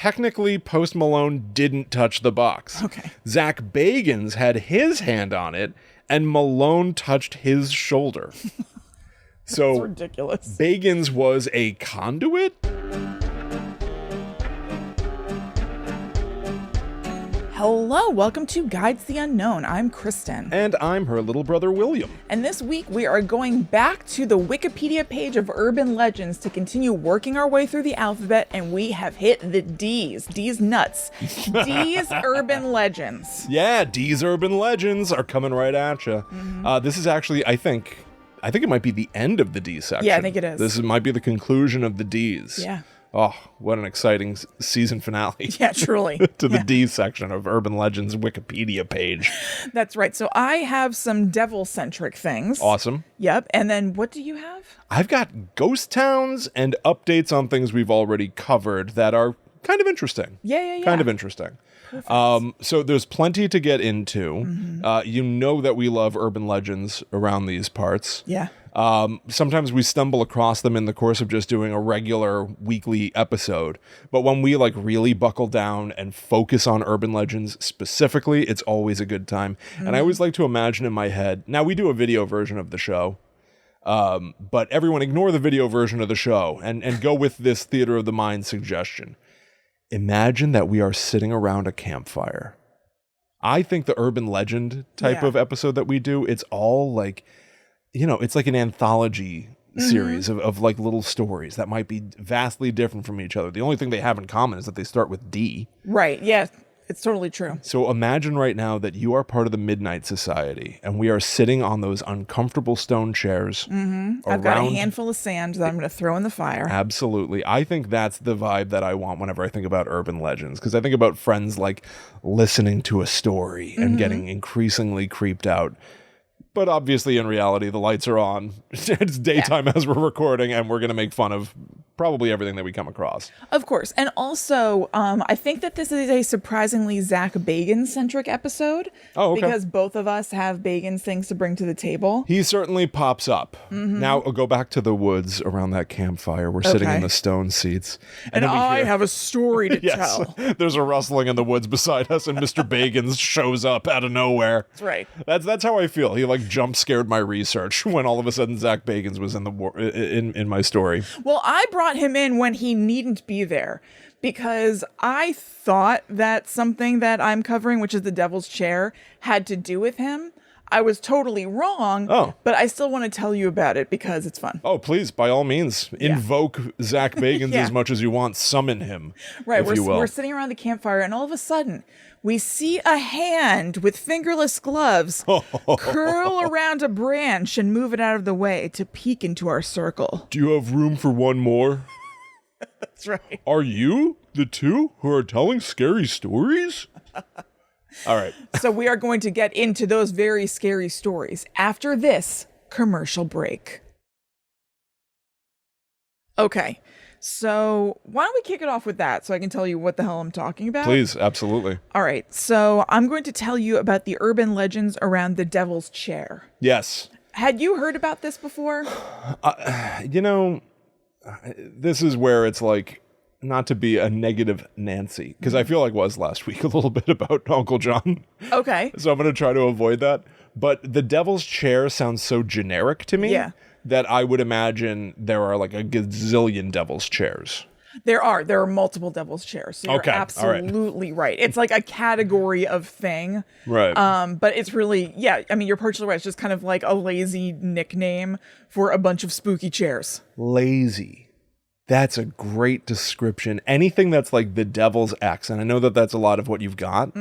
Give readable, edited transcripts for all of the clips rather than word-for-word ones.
technically, Post Malone didn't touch the box. Okay. Zak Bagans had his hand on it, and Malone touched his shoulder. So That's ridiculous. Bagans was a conduit? Hello, welcome to Guides the Unknown. I'm Kristen. And I'm her little brother, William. And this week we are going back to the Wikipedia page of urban legends to continue working our way through the alphabet, and we have hit the D's. D's nuts. D's urban legends. Yeah, D's urban legends are coming right at you. This is actually, I think it might be the end of the D section. Yeah, I think it is. This might be the conclusion of the D's. Yeah. Oh, what an exciting season finale. Yeah, truly. To the D section of Urban Legends Wikipedia page. That's right. So I have some devil-centric things. Awesome. Yep. And then what do you have? I've got ghost towns and updates on things we've already covered that are kind of interesting. Yeah. Kind of interesting. So there's plenty to get into. You know that we love urban legends around these parts. Yeah. Sometimes we stumble across them in the course of just doing a regular weekly episode. But when we really buckle down and focus on urban legends specifically, it's always a good time. And I always like to imagine in my head, now we do a video version of the show, but everyone ignore the video version of the show and go with this theater of the mind suggestion. Imagine that we are sitting around a campfire. I think the urban legend type of episode that we do, it's all it's like an anthology series of little stories that might be vastly different from each other. The only thing they have in common is that they start with D. Right. Yeah. It's totally true. So imagine right now that you are part of the Midnight Society and we are sitting on those uncomfortable stone chairs. I've got a handful of sand that I'm going to throw in the fire. Absolutely. I think that's the vibe that I want whenever I think about urban legends, because I think about friends listening to a story and getting increasingly creeped out. But obviously, in reality, the lights are on. It's daytime as we're recording, and we're going to make fun of probably everything that we come across. Of course. And also, I think that this is a surprisingly Zak Bagans-centric episode. Oh, okay. Because both of us have Bagans things to bring to the table. He certainly pops up. Now, I'll go back to the woods around that campfire. We're sitting in the stone seats. And I have a story to tell. There's a rustling in the woods beside us, and Mr. Bagans shows up out of nowhere. That's right. That's how I feel. He jump scared my research when all of a sudden Zak Bagans was in my story. Well, I brought him in when he needn't be there because I thought that something that I'm covering, which is the Devil's Chair, had to do with him. I was totally wrong, but I still want to tell you about it because it's fun. Oh, please, by all means, invoke Zak Bagans as much as you want. Summon him, right? if you will. We're sitting around the campfire, and all of a sudden, we see a hand with fingerless gloves curl around a branch and move it out of the way to peek into our circle. Do you have room for one more? That's right. Are you the two who are telling scary stories? All right. So we are going to get into those very scary stories after this commercial break. Okay. So why don't we kick it off with that so I can tell you what the hell I'm talking about? Please, absolutely. All right. So I'm going to tell you about the urban legends around the Devil's Chair. Yes. Had you heard about this before? This is where it's not to be a negative Nancy, because I feel like was last week a little bit about Uncle John. Okay. So I'm going to try to avoid that. But the Devil's Chair sounds so generic to me that I would imagine there are a gazillion Devil's Chairs. There are multiple Devil's Chairs. So you're absolutely right. It's like a category of thing. Right. But it's really, you're partially right. It's just kind of like a lazy nickname for a bunch of spooky chairs. Lazy. That's a great description. Anything that's the devil's X, and I know that that's a lot of what you've got.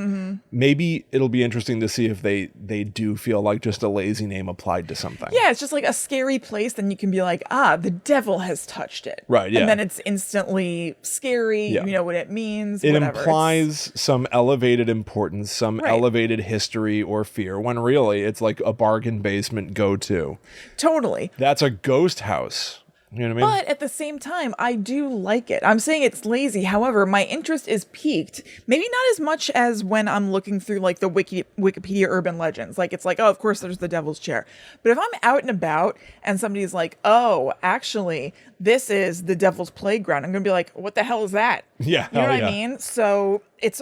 Maybe it'll be interesting to see if they do feel like just a lazy name applied to something. Yeah, it's just like a scary place. Then you can be like, the devil has touched it. Right, yeah. And then it's instantly scary. Yeah. You know what it means. It whatever. implies some elevated importance, some elevated history or fear, when really it's like a bargain basement go-to. Totally. That's a ghost house. You know what I mean? But at the same time, I do like it. I'm saying it's lazy. However, my interest is piqued. Maybe not as much as when I'm looking through like the Wikipedia urban legends. Like it's like, oh, of course there's the Devil's Chair. But if I'm out and about and somebody's like, oh, actually, this is the Devil's Playground, I'm going to be like, what the hell is that? Yeah. You know what I mean? So it's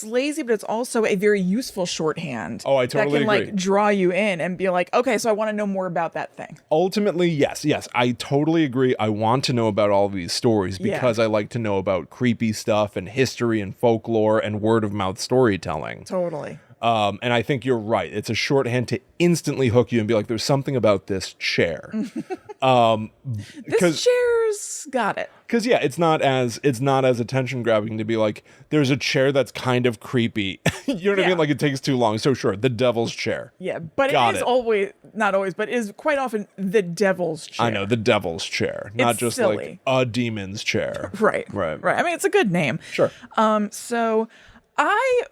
lazy, but it's also a very useful shorthand. Oh, I totally that can agree. like draw you in and be like, okay, so I want to know more about that thing. Ultimately, yes, I totally agree. I want to know about all these stories because I like to know about creepy stuff and history and folklore and word of mouth storytelling. Totally. And I think you're right. It's a shorthand to instantly hook you and be like, there's something about this chair. This chair's got it. Because it's not as attention grabbing to be like, there's a chair that's kind of creepy. You know what I mean? Like it takes too long. So sure, the Devil's Chair. Yeah, but Got it is it. always, not always, but it is quite often the Devil's Chair. I know, the Devil's Chair, not It's just silly. like a demon's chair. Right. I mean, it's a good name. Sure. So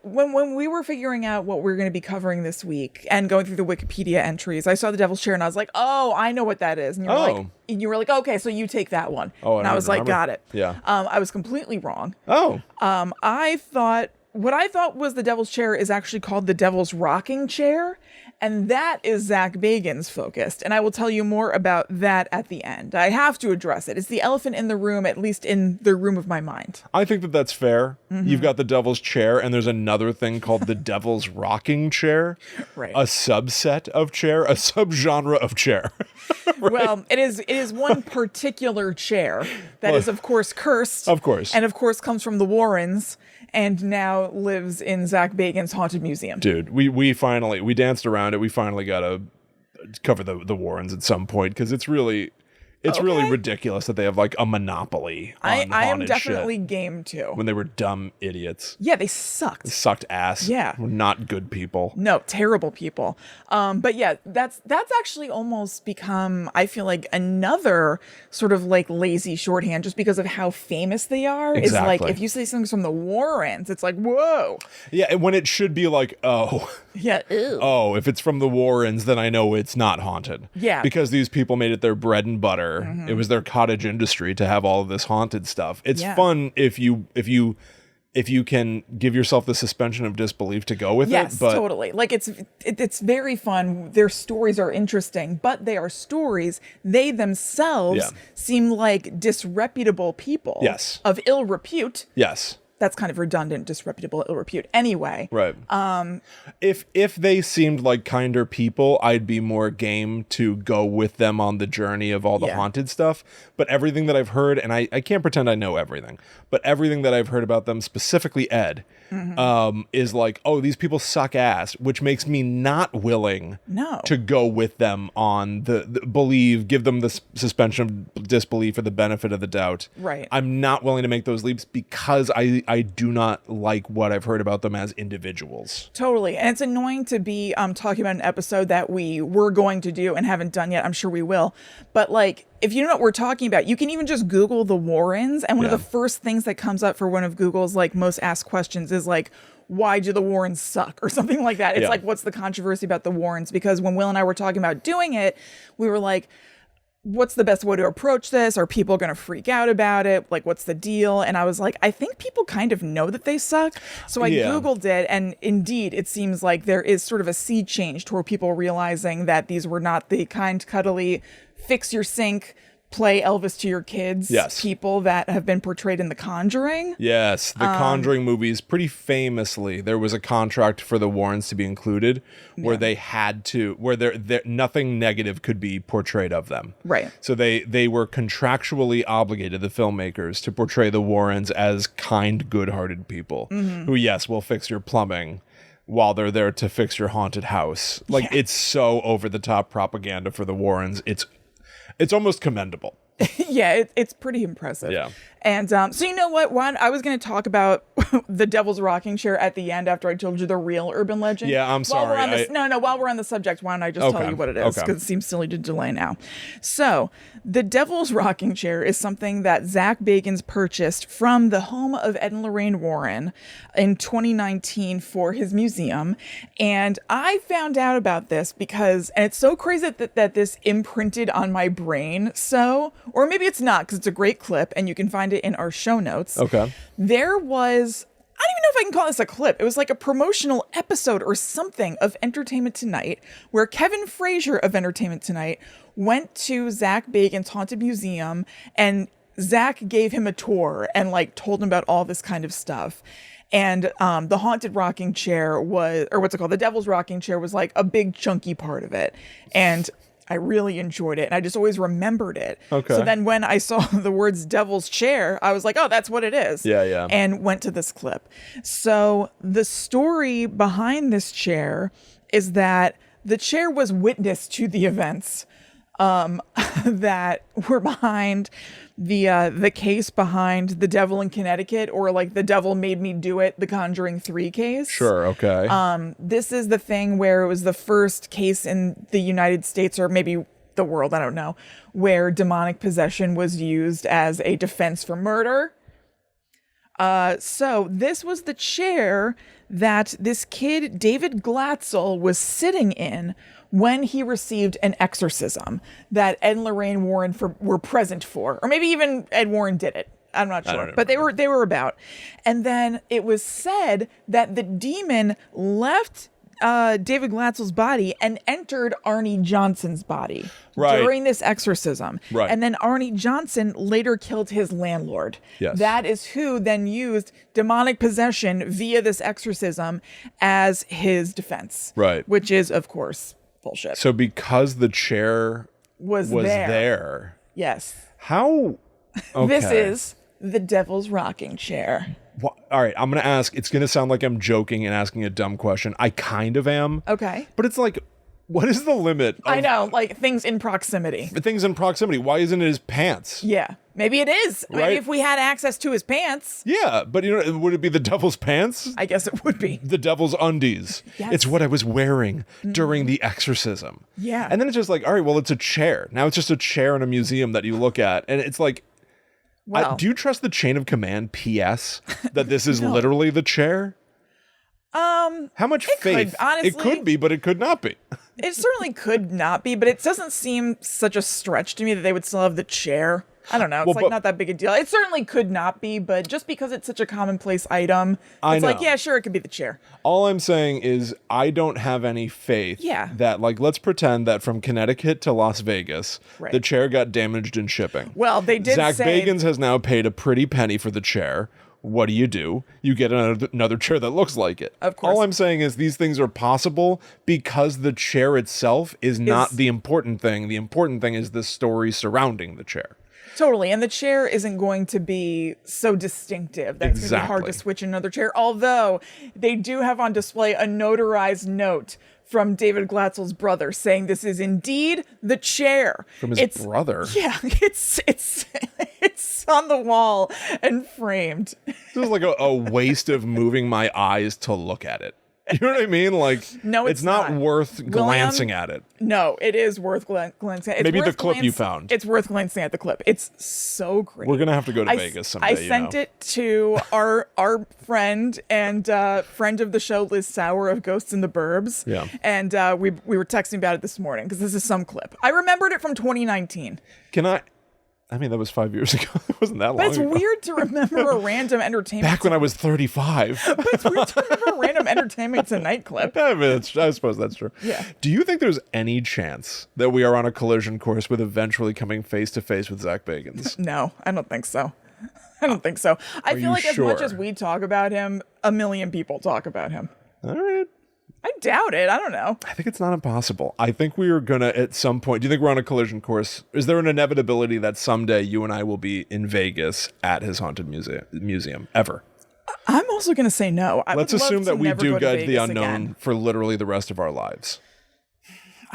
when we were figuring out what we are going to be covering this week and going through the Wikipedia entries, I saw the Devil's Chair and I was like, oh, I know what that is. And you were like, okay, so you take that one. Oh, and I was like, got it. Yeah. I was completely wrong. Oh. What I thought was the Devil's Chair is actually called the Devil's Rocking Chair, and that is Zak Bagans focused, and I will tell you more about that at the end. I have to address it. It's the elephant in the room, at least in the room of my mind. I think that that's fair. You've got the Devil's Chair, and there's another thing called the Devil's Rocking Chair. Right. A subset of chair, a subgenre of chair. Right? Well, it is one particular chair that is, of course, cursed. Of course. And, of course, comes from the Warrens and now lives in Zak Bagans' Haunted Museum. Dude, we finally danced around it. We finally got to cover the Warrens at some point because it's really ridiculous that they have like a monopoly on I am haunted definitely shit game too. when they were dumb idiots. Yeah, they sucked. Sucked ass. Yeah. Were not good people. No, terrible people. But yeah, that's actually almost become, I feel like, another sort of like lazy shorthand just because of how famous they are. Exactly. Is like if you say something from the Warrens, it's like, whoa. Yeah, and when it should be like, oh. Yeah. Ew. Oh, if it's from the Warrens, then I know it's not haunted. Yeah. Because these people made it their bread and butter. It was their cottage industry to have all of this haunted stuff. It's fun if you can give yourself the suspension of disbelief to go with it. Yes, But totally. Like it's very fun. Their stories are interesting, but they are stories. They themselves seem like disreputable people. Yes. Of ill repute. yes. That's kind of redundant, disreputable, ill repute. Anyway. Right. If they seemed like kinder people, I'd be more game to go with them on the journey of all the haunted stuff. But everything that I've heard, and I can't pretend I know everything, but everything that I've heard about them, specifically Ed, is like, oh, these people suck ass, which makes me not willing to go with them on the give them the suspension of disbelief or the benefit of the doubt. Right. I'm not willing to make those leaps because I do not like what I've heard about them as individuals. Totally. And it's annoying to be talking about an episode that we were going to do and haven't done yet. I'm sure we will. But like, if you know what we're talking about, you can even just Google the Warrens. And one of the first things that comes up for one of Google's like most asked questions is like, why do the Warrens suck or something like that? It's like, what's the controversy about the Warrens? Because when Will and I were talking about doing it, we were like, what's the best way to approach this? Are people going to freak out about it? Like, what's the deal? And I was like, I think people kind of know that they suck. So I Googled it. And indeed, it seems like there is sort of a sea change toward people realizing that these were not the kind, cuddly, fix your sink, play Elvis to your kids people that have been portrayed in The Conjuring. Yes, The Conjuring movies, pretty famously, there was a contract for the Warrens to be included where they had to, where nothing negative could be portrayed of them. Right. So they were contractually obligated, the filmmakers, to portray the Warrens as kind, good-hearted people who, yes, will fix your plumbing while they're there to fix your haunted house. Like, it's so over-the-top propaganda for the Warrens. It's almost commendable. Yeah, it's pretty impressive. Yeah. And so you know what? I was going to talk about the Devil's Rocking Chair at the end after I told you the real urban legend. Yeah, I'm sorry. While we're on the subject, why don't I just tell you what it is? Because it seems silly to delay now. So, the Devil's Rocking Chair is something that Zak Bagans purchased from the home of Ed and Lorraine Warren in 2019 for his museum. And I found out about this because, and it's so crazy that this imprinted on my brain. So, or maybe it's not, because it's a great clip and you can find it in our show notes. Okay. There was, I don't even know if I can call this a clip. It was like a promotional episode or something of Entertainment Tonight where Kevin Frazier of Entertainment Tonight went to Zak Bagans' Haunted Museum and Zak gave him a tour and like told him about all this kind of stuff. And the Haunted Rocking Chair was, or what's it called? The Devil's Rocking Chair was like a big chunky part of it. And I really enjoyed it. And I just always remembered it. Okay. So then when I saw the words Devil's Chair, I was like, oh, that's what it is. Yeah. And went to this clip. So the story behind this chair is that the chair was witness to the events that were behind the case behind the devil in Connecticut, or like the devil made me do it, the Conjuring 3 case. Sure. Okay. This is the thing where it was the first case in the United States, or maybe the world, I don't know, where demonic possession was used as a defense for murder. So this was the chair that this kid, David Glatzel, was sitting in when he received an exorcism that Ed and Lorraine Warren were present for. Or maybe even Ed Warren did it. I'm not sure. But they were about. And then it was said that the demon left David Glatzel's body and entered Arnie Johnson's body during this exorcism. Right. And then Arnie Johnson later killed his landlord. Yes. That is who then used demonic possession via this exorcism as his defense. Right. Which is, of course, bullshit. So because the chair was there. Yes. How? Okay. This is the Devil's Rocking Chair. All right, I'm going to ask, it's going to sound like I'm joking and asking a dumb question. I kind of am. Okay. But it's like, what is the limit? I know, like things in proximity. Things in proximity. Why isn't it his pants? Yeah. Maybe it is. Right? Maybe if we had access to his pants. Yeah, but would it be the devil's pants? I guess it would be. The devil's undies. Yes. It's what I was wearing during the exorcism. Yeah. And then it's just like, all right, well, it's a chair. Now it's just a chair in a museum that you look at. And it's like, Well, do you trust the chain of command PS that this is No. literally the chair? How much faith? honestly, it could be, but it could not be. it certainly could not be, but it doesn't seem such a stretch to me that they would still have the chair. I don't know. It's Well, but- not that big a deal. It certainly could not be, but just because it's such a commonplace item, I it's like, know. yeah, sure, it could be the chair. All I'm saying is I don't have any faith that, like, let's pretend that from Connecticut to Las Vegas, Right. the chair got damaged in shipping. Well, they did Zak say... Bagans has now paid a pretty penny for the chair. What do? You get another chair that looks like it. Of course. All I'm saying is these things are possible because the chair itself is not the important thing. The important thing is the story surrounding the chair. Totally. And the chair isn't going to be so distinctive that it's going to be hard to Exactly. switch another chair. Although they do have on display a notarized note from David Glatzel's brother saying this is indeed the chair. From his brother? Yeah, it's on the wall and framed. This is like a waste of moving my eyes to look at it. You know what I mean? Like, No, it's not not. worth glancing at it. No, it is worth glancing at. It's Maybe worth the clip you found. It's worth glancing at the clip. It's so great. We're gonna have to go to Vegas someday. I sent it to our friend and friend of the show, Liz Sauer of Ghosts in the Burbs. Yeah. And we were texting about it this morning because this is some clip. I remembered it from 2019. I mean, that was 5 years ago. It wasn't that long But it's ago. weird to remember a random entertainment. Back when I was 35. But it's weird to remember a random Entertainment Tonight clip. I mean, I suppose that's true. Yeah. Do you think there's any chance that we are on a collision course with eventually coming face to face with Zak Bagans? No, I don't think so. I don't think so. I feel you like as much sure? as we talk about him, a million people talk about him. All right. I doubt it. I don't know. I think it's not impossible. I think we are going to, at some point, do you think we're on a collision course? Is there an inevitability that someday you and I will be in Vegas at his haunted museum ever? I'm also going to say no. Let's assume that we do guide the unknown for literally the rest of our lives.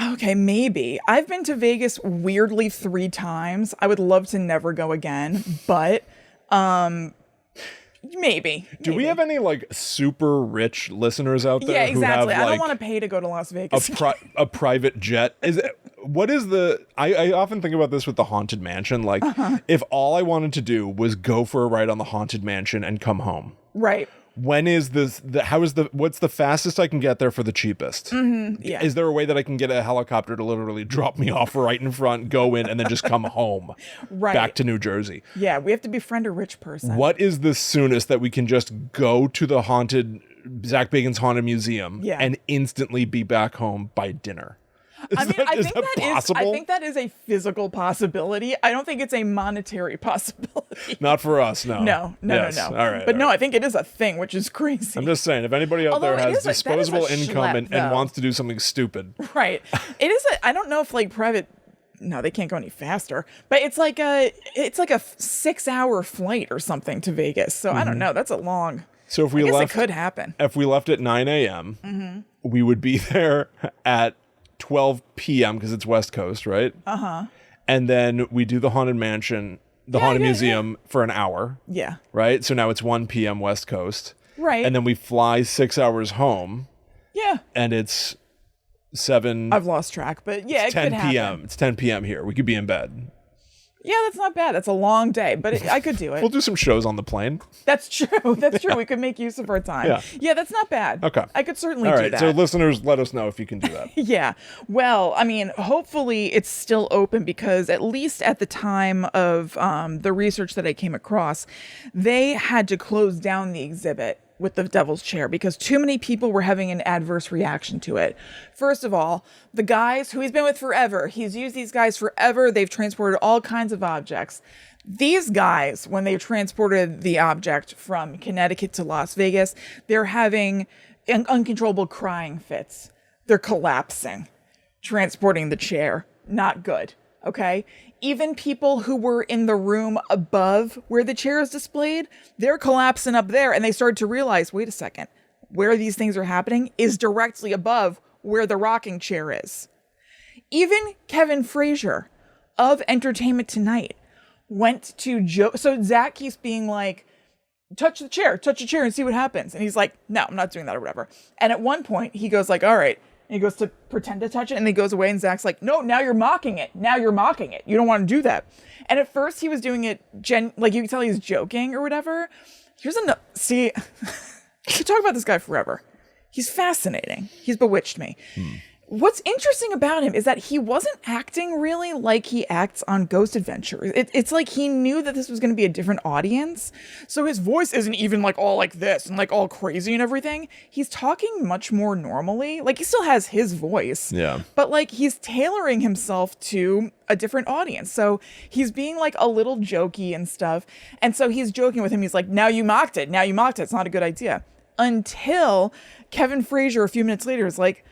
Okay, maybe. I've been to Vegas weirdly 3 times. I would love to never go again, but Maybe. Do we have any like super rich listeners out there? Yeah, exactly. Who have, I don't like, want to pay to go to Las Vegas. a private jet? What is the? I often think about this with the Haunted Mansion. Like, if all I wanted to do was go for a ride on the Haunted Mansion and come home. Right. When is this? What's the fastest I can get there for the cheapest? Yeah. Is there a way that I can get a helicopter to literally drop me off right in front, go in, and then just come home back to New Jersey? Yeah, we have to befriend a rich person. What is the soonest that we can just go to the Zak Bagans Haunted Museum and instantly be back home by dinner? I think that is a physical possibility. I don't think it's a monetary possibility. Not for us, no. No. All right. But no, I think it is a thing, which is crazy. I'm just saying, if anybody out there has disposable income and wants to do something stupid. Right. It is I don't know if like private, no, they can't go any faster, but it's like a 6-hour flight or something to Vegas. So I don't know. That's a long. So if we I guess left, it could happen. If we left at 9 a.m., we would be there at 12 p.m. because it's West Coast, right? And then we do the Haunted Mansion, Haunted Museum for an hour. Yeah. Right? So now it's 1 p.m. West Coast. Right. And then we fly 6 hours home. Yeah. And it's 7. I've lost track, but yeah, it 10 could happen. p.m. It's 10 p.m. here. We could be in bed. Yeah, that's not bad. That's a long day, but I could do it. We'll do some shows on the plane. That's true. That's true. We could make use of our time. Yeah, that's not bad. Okay. I could certainly do that. All that. right, so listeners, let us know if you can do that. Yeah. Well, I mean, hopefully it's still open because at least at the time of the research that I came across, they had to close down the exhibit with the Devil's Chair because too many people were having an adverse reaction to it. First of all, the guys who he's been with forever, he's used these guys forever. They've transported all kinds of objects. These guys, when they transported the object from Connecticut to Las Vegas, they're having uncontrollable crying fits. They're collapsing, transporting the chair. Not good. Okay. Even people who were in the room above where the chair is displayed, they're collapsing up there. And they started to realize, wait a second, where these things are happening is directly above where the rocking chair is. Even Kevin Frazier of Entertainment Tonight went to joke. So Zach keeps being like, touch the chair and see what happens. And he's like, no, I'm not doing that or whatever. And at one point he goes like, all right. And he goes to pretend to touch it, and he goes away, and Zach's like, no, now you're mocking it. You don't want to do that. And at first, he was doing it, like, you can tell he's joking or whatever. See, I could talk about this guy forever. He's fascinating. He's bewitched me. What's interesting about him is that he wasn't acting really like he acts on Ghost Adventures. It's like he knew that this was going to be a different audience. So his voice isn't even like all like this and like all crazy and everything. He's talking much more normally. Like he still has his voice. Yeah. But like he's tailoring himself to a different audience. So he's being like a little jokey and stuff. And so he's joking with him. He's like, now you mocked it. It's not a good idea. Until Kevin Frazier a few minutes later is like,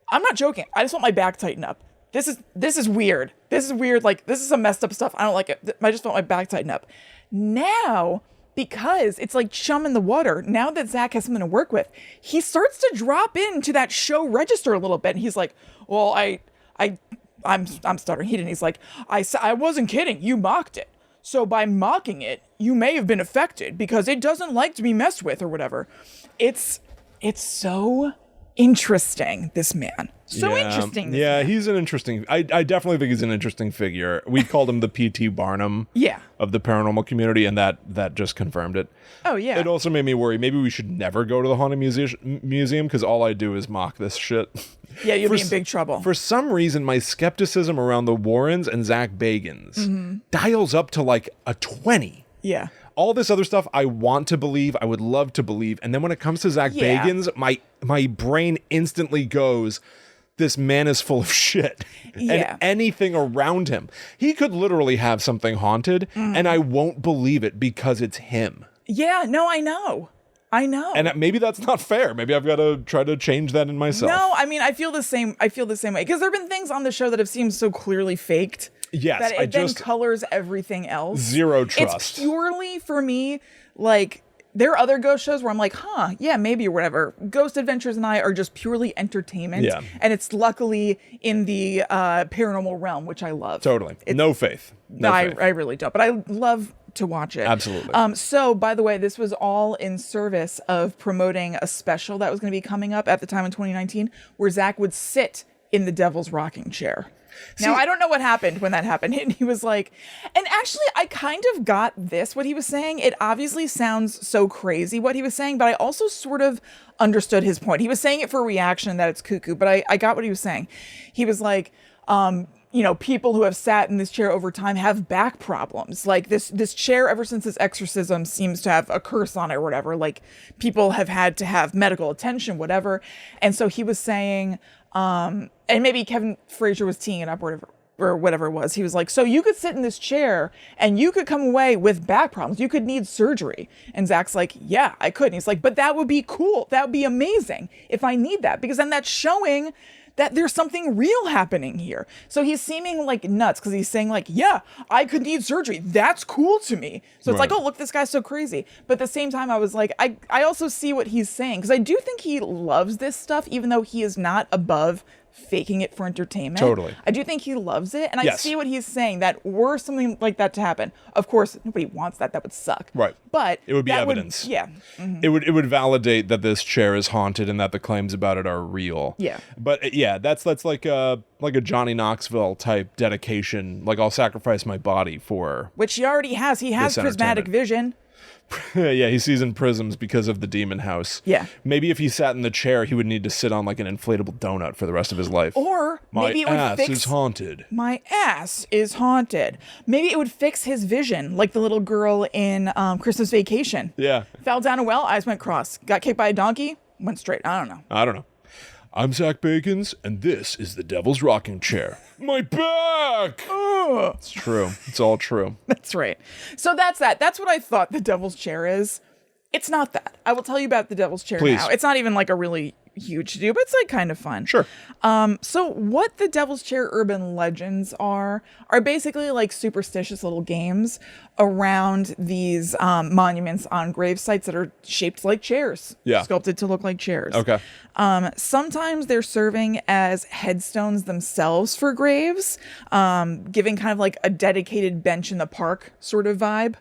I'm not joking. I just want my back tightened up. This is weird. This is weird. Like, this is some messed up stuff. I don't like it. I just want my back tightened up. Now, because it's like chum in the water, now that Zach has something to work with, he starts to drop into that show register a little bit. And he's like, well, I'm stuttering. He didn't. He's like, I wasn't kidding. You mocked it. So by mocking it, you may have been affected because it doesn't like to be messed with or whatever. It's so interesting, this man. Interesting. Yeah, he's an interesting. I definitely think he's an interesting figure. We called him the P.T. Barnum of the paranormal community, and that just confirmed it. Oh, yeah. It also made me worry. Maybe we should never go to the Haunted Museum because all I do is mock this shit. Yeah, you'll be in big trouble. For some reason, my skepticism around the Warrens and Zak Bagans dials up to like a 20. Yeah. All this other stuff I want to believe, I would love to believe. And then when it comes to Zak Bagans, my brain instantly goes, this man is full of shit. And anything around him. He could literally have something haunted, and I won't believe it because it's him. Yeah, no, I know. And maybe that's not fair. Maybe I've got to try to change that in myself. No, I mean, I feel the same way. Because there have been things on the show that have seemed so clearly faked. Yes, that it then colors everything else. Zero trust. It's purely for me, like, there are other ghost shows where I'm like, yeah, maybe or whatever. Ghost Adventures and I are just purely entertainment. Yeah. And it's luckily in the paranormal realm, which I love. Totally. No faith. I really don't. But I love to watch it. Absolutely. So, by the way, this was all in service of promoting a special that was going to be coming up at the time in 2019 where Zach would sit in the devil's rocking chair. Now, I don't know what happened when that happened. And he was like, and actually, I kind of got this, what he was saying. It obviously sounds so crazy what he was saying, but I also sort of understood his point. He was saying it for reaction that it's cuckoo, but I got what he was saying. He was like, people who have sat in this chair over time have back problems. Like this chair, ever since this exorcism, seems to have a curse on it or whatever. Like people have had to have medical attention, whatever. And so he was saying, and maybe Kevin Frazier was teeing it up or whatever it was. He was like, so you could sit in this chair and you could come away with back problems. You could need surgery. And Zach's like, yeah, I could. And he's like, but that would be cool. That would be amazing if I need that, because then that's showing that there's something real happening here. So he's seeming like nuts because he's saying like, yeah, I could need surgery. That's cool to me. So it's like, oh, look, this guy's so crazy. But at the same time, I was like, I also see what he's saying, because I do think he loves this stuff, even though he is not above faking it for entertainment. Totally. I do think he loves it. And I see what he's saying, that were something like that to happen. Of course, nobody wants that. That would suck. Right. But it would be evidence. Mm-hmm. It would validate that this chair is haunted and that the claims about it are real. Yeah. But that's like a Johnny Knoxville type dedication. Like, I'll sacrifice my body for. Which he already has. He has prismatic vision. Yeah, he sees in prisms because of the demon house. Yeah. Maybe if he sat in the chair, he would need to sit on like an inflatable donut for the rest of his life. Or maybe it would ass is haunted. My ass is haunted. Maybe it would fix his vision, like the little girl in Christmas Vacation. Yeah. Fell down a well, eyes went cross. Got kicked by a donkey, went straight. I don't know. I'm Zak Bagans, and this is the Devil's Rocking Chair. My back! It's true. It's all true. That's right. So that's that. That's what I thought the Devil's Chair is. It's not that. I will tell you about the Devil's Chair now. It's not even like a really huge to do, but it's like kind of fun. Sure. So what the Devil's Chair urban legends are basically like superstitious little games around these monuments on grave sites that are shaped like chairs. Yeah. Sculpted to look like chairs. Okay. Sometimes they're serving as headstones themselves for graves, giving kind of like a dedicated bench in the park sort of vibe.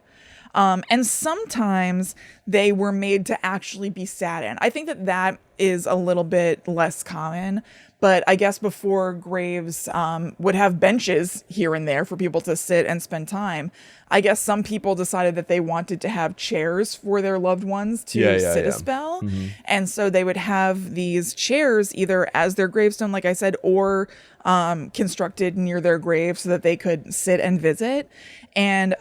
And sometimes they were made to actually be sat in. I think that is a little bit less common, but I guess before graves would have benches here and there for people to sit and spend time, I guess some people decided that they wanted to have chairs for their loved ones to sit a spell. Mm-hmm. And so they would have these chairs either as their gravestone, like I said, or constructed near their grave so that they could sit and visit. And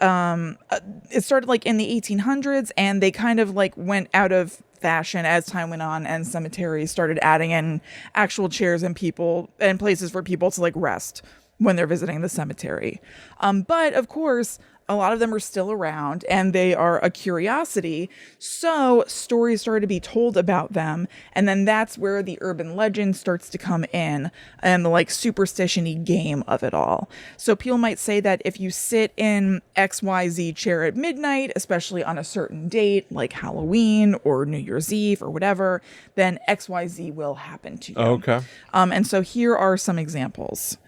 it started like in the 1800s, and they kind of like went out of fashion as time went on, and cemeteries started adding in actual chairs and people and places for people to like rest when they're visiting the cemetery. But of course, a lot of them are still around and they are a curiosity. So stories started to be told about them. And then that's where the urban legend starts to come in and the like superstition-y game of it all. So people might say that if you sit in XYZ chair at midnight, especially on a certain date like Halloween or New Year's Eve or whatever, then XYZ will happen to you. Okay. And so here are some examples.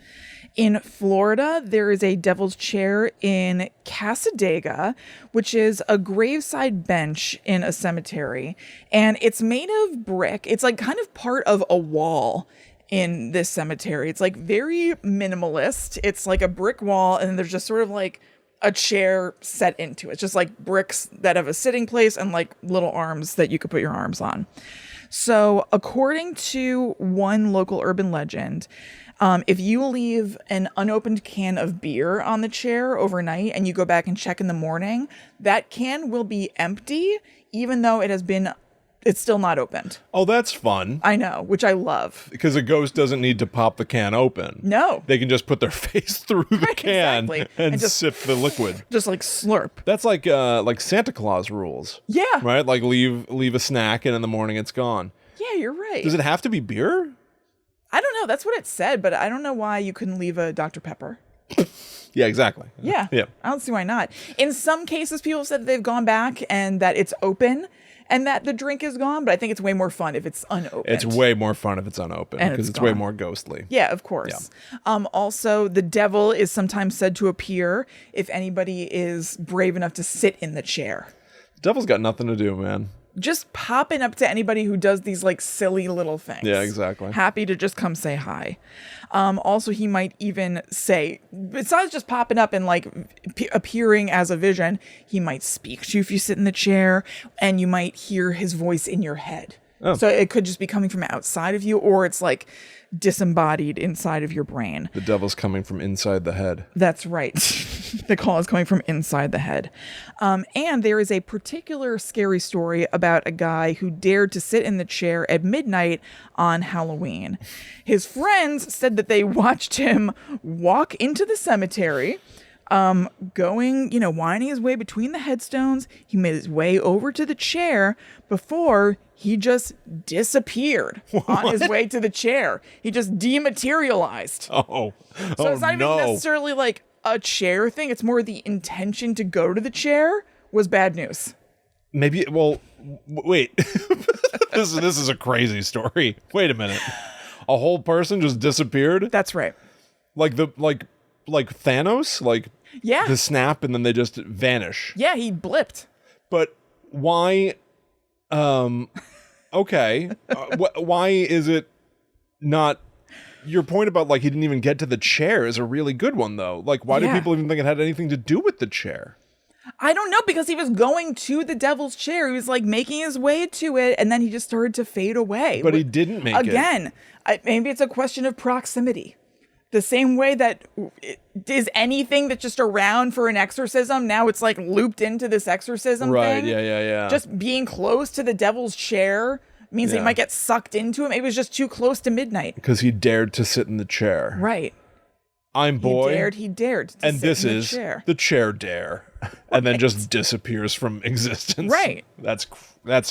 In Florida, there is a devil's chair in Cassadaga, which is a graveside bench in a cemetery. And it's made of brick. It's like kind of part of a wall in this cemetery. It's like very minimalist. It's like a brick wall, and there's just sort of like a chair set into it. It's just like bricks that have a sitting place and like little arms that you could put your arms on. So according to one local urban legend, if you leave an unopened can of beer on the chair overnight and you go back and check in the morning, that can will be empty, even though it's still not opened. Oh, that's fun. I know, which I love. Because a ghost doesn't need to pop the can open. No. They can just put their face through the can exactly. and just sip the liquid. Just like slurp. That's like Santa Claus rules. Yeah. Right? Like leave a snack and in the morning it's gone. Yeah, you're right. Does it have to be beer? I don't know. That's what it said, but I don't know why you couldn't leave a Dr. Pepper. Yeah, exactly. Yeah. I don't see why not. In some cases, people said that they've gone back and that it's open and that the drink is gone, but I think it's way more fun if it's unopened. It's way more fun if it's unopened And because it's it's way gone. more ghostly. Yeah, of course. Also, the devil is sometimes said to appear if anybody is brave enough to sit in the chair. The devil's got nothing to do, man. Just popping up to anybody who does these like silly little things. Yeah, exactly. Happy to just come say hi. Also, he might even say, besides just popping up and like appearing as a vision, he might speak to you if you sit in the chair, and you might hear his voice in your head. Oh. So it could just be coming from outside of you, or it's like disembodied inside of your brain. The devil's coming from inside the head. That's right. The call is coming from inside the head. And there is a particular scary story about a guy who dared to sit in the chair at midnight on Halloween. His friends said that they watched him walk into the cemetery, going, winding his way between the headstones. He made his way over to the chair before he just disappeared on his way to the chair. He just dematerialized. Oh, So it's not even necessarily like a chair thing. It's more the intention to go to the chair was bad news. Maybe. Well, wait. this is a crazy story. Wait a minute. A whole person just disappeared. That's right. Like Thanos. Like Yeah. the snap, and then they just vanish. Yeah, he blipped. But why? Okay. Why is it not? Your point about like he didn't even get to the chair is a really good one, though. Like, why do Yeah. people even think it had anything to do with the chair? I don't know, because he was going to the devil's chair. He was like making his way to it, and then he just started to fade away. But he didn't make it. Again, maybe it's a question of proximity. The same way that is anything that's just around for an exorcism, now it's like looped into this exorcism Right, thing. yeah. Just being close to the devil's chair means they Yeah. might get sucked into him. It was just too close to midnight. Because he dared to sit in the chair. Right. I'm boy. He dared to and sit this in the is chair. the chair dare. And then just disappears from existence. Right. That's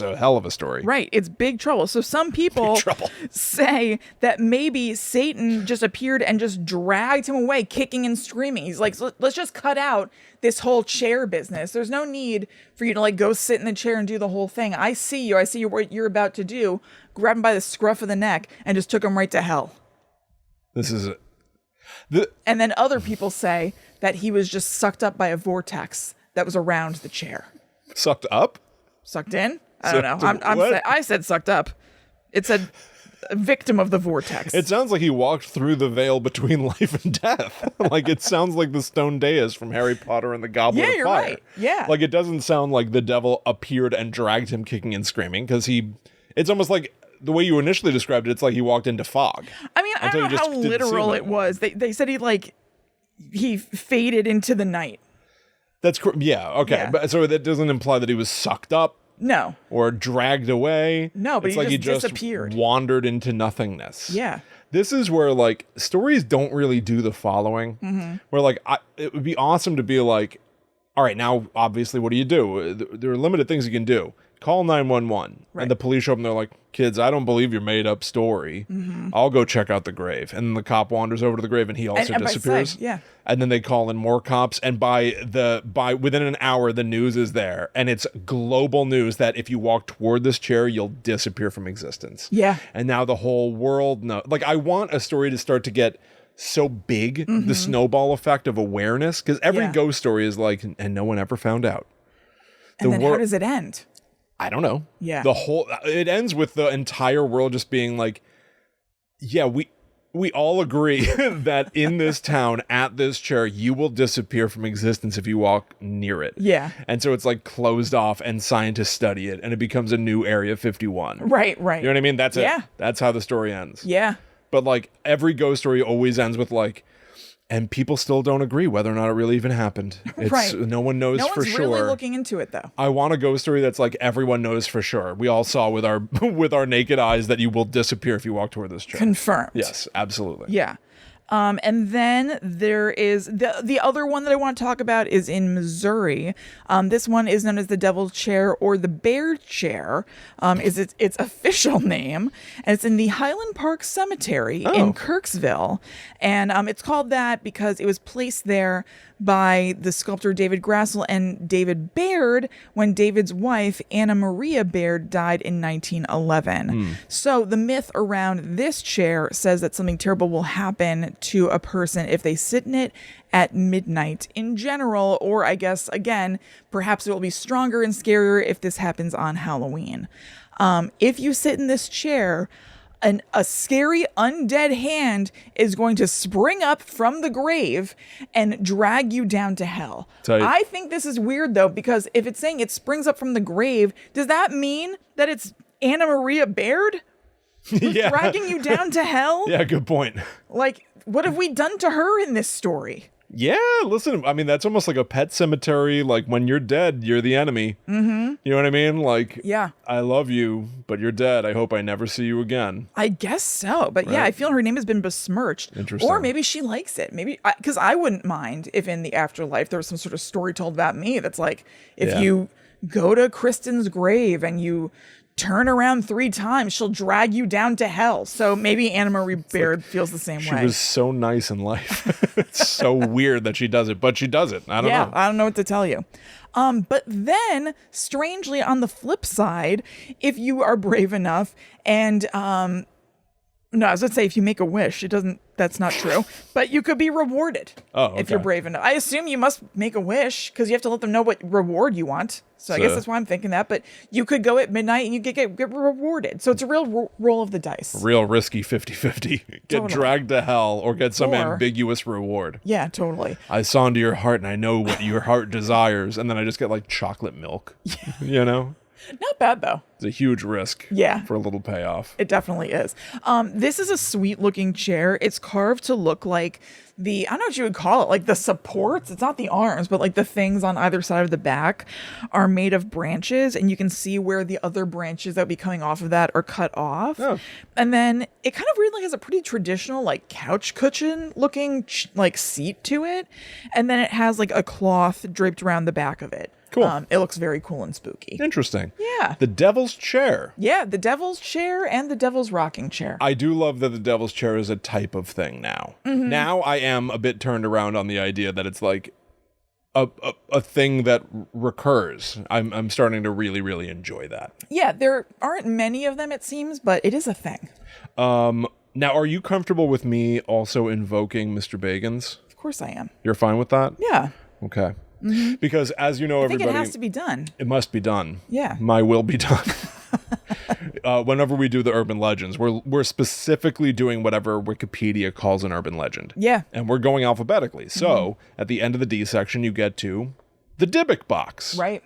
a hell of a story. Right. It's big trouble. So some people Big trouble. say that maybe Satan just appeared and just dragged him away, kicking and screaming. He's like, let's just cut out this whole chair business. There's no need for you to like go sit in the chair and do the whole thing. I see you. I see what you're about to do. Grab him by the scruff of the neck and just took him right to hell. This is it. And then other people say that he was just sucked up by a vortex that was around the chair. Sucked up? Sucked in? I don't know. What? I said sucked up. It said a victim of the vortex. It sounds like he walked through the veil between life and death. Like it sounds like the stone dais from Harry Potter and the Goblet Yeah, of you're Fire. right. Yeah. Like it doesn't sound like the devil appeared and dragged him kicking and screaming, because it's almost like the way you initially described it, it's like he walked into fog. I mean, I until don't you know just how didn't see him literal it anymore. was. They said he faded into the night. That's yeah, okay. Yeah. But so that doesn't imply that he was sucked up No. or dragged away. No, but it's he like just disappeared. Wandered into nothingness. Yeah. This is where like stories don't really do the following. Mm-hmm. Where like it would be awesome to be like, all right, now obviously what do? There are limited things you can do. Call 911. Right. And the police show up and they're like, kids, I don't believe your made up story. Mm-hmm. I'll go check out the grave. And then the cop wanders over to the grave and he also And by disappears. sight, yeah. And then they call in more cops, and by within an hour the news is there, and it's global news that if you walk toward this chair you'll disappear from existence. Yeah. And now the whole world knows. Like I want a story to start to get so big, the snowball effect of awareness, because every Yeah. ghost story is like, and no one ever found out. And then how wor- does it end? I don't know. Yeah. It ends with the entire world just being like, yeah, we all agree that in this town at this chair you will disappear from existence if you walk near it. Yeah. And so it's like closed off and scientists study it and it becomes a new Area 51. Right. You know what I mean? That's it. Yeah. That's how the story ends. Yeah. But like every ghost story always ends with like, and people still don't agree whether or not it really even happened. It's, Right. No one knows No for one's sure. really looking into it though. I want a ghost story that's like everyone knows for sure. We all saw with our naked eyes that you will disappear if you walk toward this chair. Confirmed. Yes, absolutely. Yeah. And then there is the other one that I want to talk about is in Missouri. This one is known as the Devil's Chair or the Bear Chair, is its official name. And it's in the Highland Park Cemetery in Kirksville. And it's called that because it was placed there by the sculptor David Grassel and David Baird when David's wife, Anna Maria Baird, died in 1911. So the myth around this chair says that something terrible will happen to a person if they sit in it at midnight in general, or I guess, again, perhaps it will be stronger and scarier if this happens on Halloween. If you sit in this chair, a scary undead hand is going to spring up from the grave and drag you down to hell. Tight. I think this is weird, though, because if it's saying it springs up from the grave, does that mean that it's Anna Maria Baird who's dragging you down to hell? Yeah, good point. Like, what have we done to her in this story? Yeah, listen, I mean, that's almost like a pet cemetery. Like, when you're dead, you're the enemy. Mm-hmm. You know what I mean? Like, Yeah. I love you, but you're dead. I hope I never see you again. I guess so. But yeah, I feel her name has been besmirched. Interesting. Or maybe she likes it. Maybe, because I wouldn't mind if in the afterlife there was some sort of story told about me that's like, if you go to Kristen's grave and you turn around 3 times, she'll drag you down to hell. So maybe Anna Marie Baird feels the same She way. was so nice in life. It's so weird that she does it, but she does it. I don't know. I don't know what to tell you. But then, strangely, on the flip side, if you are brave enough and, no, I was going to say if you make a wish, that's not true, but you could be rewarded if you're brave enough. I assume you must make a wish because you have to let them know what reward you want. So I guess that's why I'm thinking that, but you could go at midnight and you get rewarded. So it's a real roll of the dice. Real risky 50-50. Get dragged to hell or get some ambiguous reward. Yeah, totally. I saw into your heart and I know what your heart desires. And then I just get like chocolate milk, you know? Not bad, though. It's a huge risk for a little payoff. It definitely is. This is a sweet looking chair. It's carved to look like I don't know what you would call it, like the supports. It's not the arms, but like the things on either side of the back are made of branches. And you can see where the other branches that would be coming off of that are cut off. Oh. And then it kind of weirdly has a pretty traditional like couch cushion looking like seat to it. And then it has like a cloth draped around the back of it. Cool. It looks very cool and spooky. Interesting. Yeah. The Devil's Chair. Yeah, the Devil's Chair and the Devil's Rocking Chair. I do love that the Devil's Chair is a type of thing now. Mm-hmm. Now I am a bit turned around on the idea that it's like a thing that recurs. I'm starting to really, really enjoy that. Yeah, there aren't many of them, it seems, but it is a thing. Now, are you comfortable with me also invoking Mr. Bagans? Of course I am. You're fine with that? Yeah. Okay. Mm-hmm. Because as you know, I think it has to be done. It must be done. Yeah. My will be done. Whenever we do the urban legends, we're specifically doing whatever Wikipedia calls an urban legend. Yeah. And we're going alphabetically. So at the end of the D section, you get to the Dybbuk box. Right.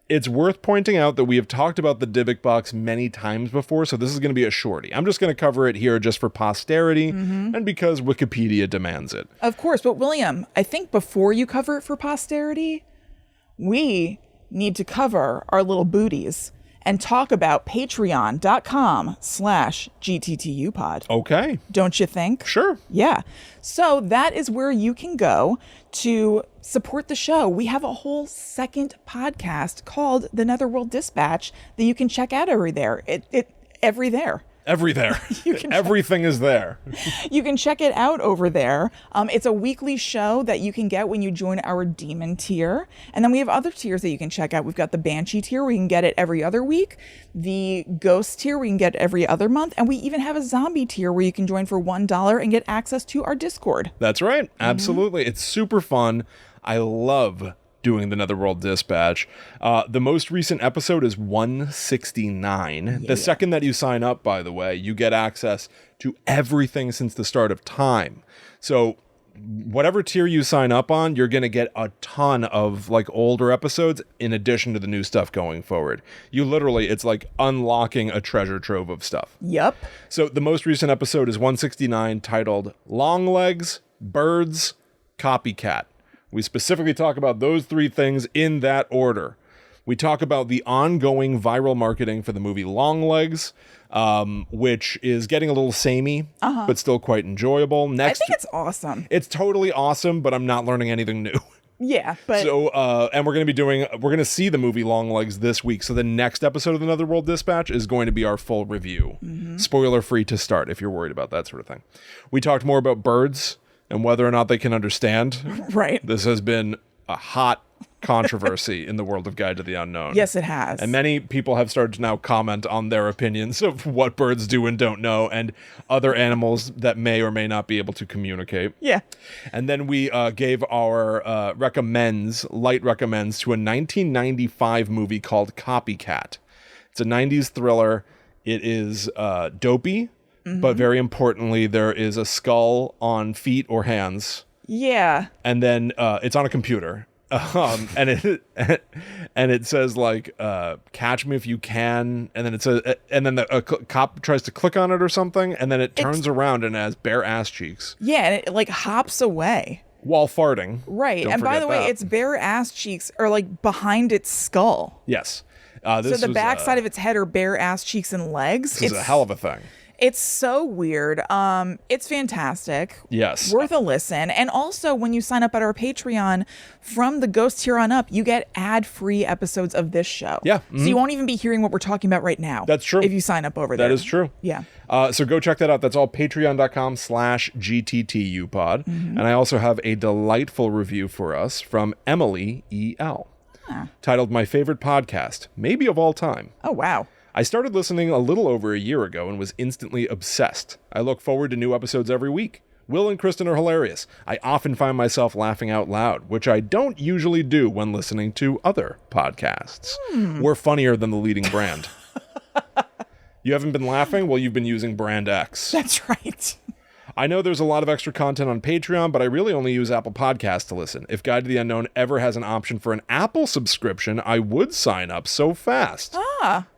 It's worth pointing out that we have talked about the Dybbuk box many times before, so this is going to be a shorty. I'm just going to cover it here just for posterity and because Wikipedia demands it. Of course, but William, I think before you cover it for posterity, we need to cover our little booties and talk about patreon.com/GTTUpod. Okay. Don't you think? Sure. Yeah. So that is where you can go to support the show. We have a whole second podcast called The Netherworld Dispatch that you can check out every there. Every there. Everything is there. You can check it out over there. It's a weekly show that you can get when you join our Demon tier. And then we have other tiers that you can check out. We've got the Banshee tier where you can get it every other week. The Ghost tier where you can get it every other month. And we even have a Zombie tier where you can join for $1 and get access to our Discord. That's right. Absolutely. It's super fun. I love doing the Netherworld Dispatch. The most recent episode is 169. Yeah. The second that you sign up, by the way, you get access to everything since the start of time. So whatever tier you sign up on, you're going to get a ton of like older episodes in addition to the new stuff going forward. You literally, it's like unlocking a treasure trove of stuff. Yep. So the most recent episode is 169 titled Long Legs, Birds, Copycat. We specifically talk about those 3 things in that order. We talk about the ongoing viral marketing for the movie Longlegs, which is getting a little samey, but still quite enjoyable. Next, I think it's awesome. It's totally awesome, but I'm not learning anything new. Yeah, but So, and we're going to see the movie Longlegs this week. So the next episode of the Netherworld Dispatch is going to be our full review. Spoiler free to start if you're worried about that sort of thing. We talked more about birds and whether or not they can understand. right. This has been a hot controversy in the world of Guide to the Unknown. Yes, it has. And many people have started to now comment on their opinions of what birds do and don't know, and other animals that may or may not be able to communicate. Yeah. And then we gave our light recommends to a 1995 movie called Copycat. It's a 90s thriller. It is dopey, but very importantly, there is a skull on feet or hands. Yeah. And then it's on a computer. And it says like catch me if you can, and then it says, and then a cop tries to click on it or something, and then it turns around and it has bare ass cheeks. Yeah, and it like hops away. While farting. Right. Don't and by forget the way, that. its bare ass cheeks are like behind its skull. Yes. So the backside of its head are bare ass cheeks and legs. This is a hell of a thing. It's so weird. It's fantastic. Yes. Worth a listen. And also, when you sign up at our Patreon, from the Ghost tier on up, you get ad-free episodes of this show. Yeah. So you won't even be hearing what we're talking about right now. That's true. If you sign up over there. That is true. Yeah. So go check that out. That's all patreon.com/GTTUpod. And I also have a delightful review for us from Emily E.L. titled My Favorite Podcast, Maybe of All Time. Oh, wow. I started listening a little over a year ago and was instantly obsessed. I look forward to new episodes every week. Will and Kristen are hilarious. I often find myself laughing out loud, which I don't usually do when listening to other podcasts. We're funnier than the leading brand. You haven't been laughing? Well, you've been using Brand X. That's right. I know there's a lot of extra content on Patreon, but I really only use Apple Podcasts to listen. If Guide to the Unknown ever has an option for an Apple subscription, I would sign up so fast.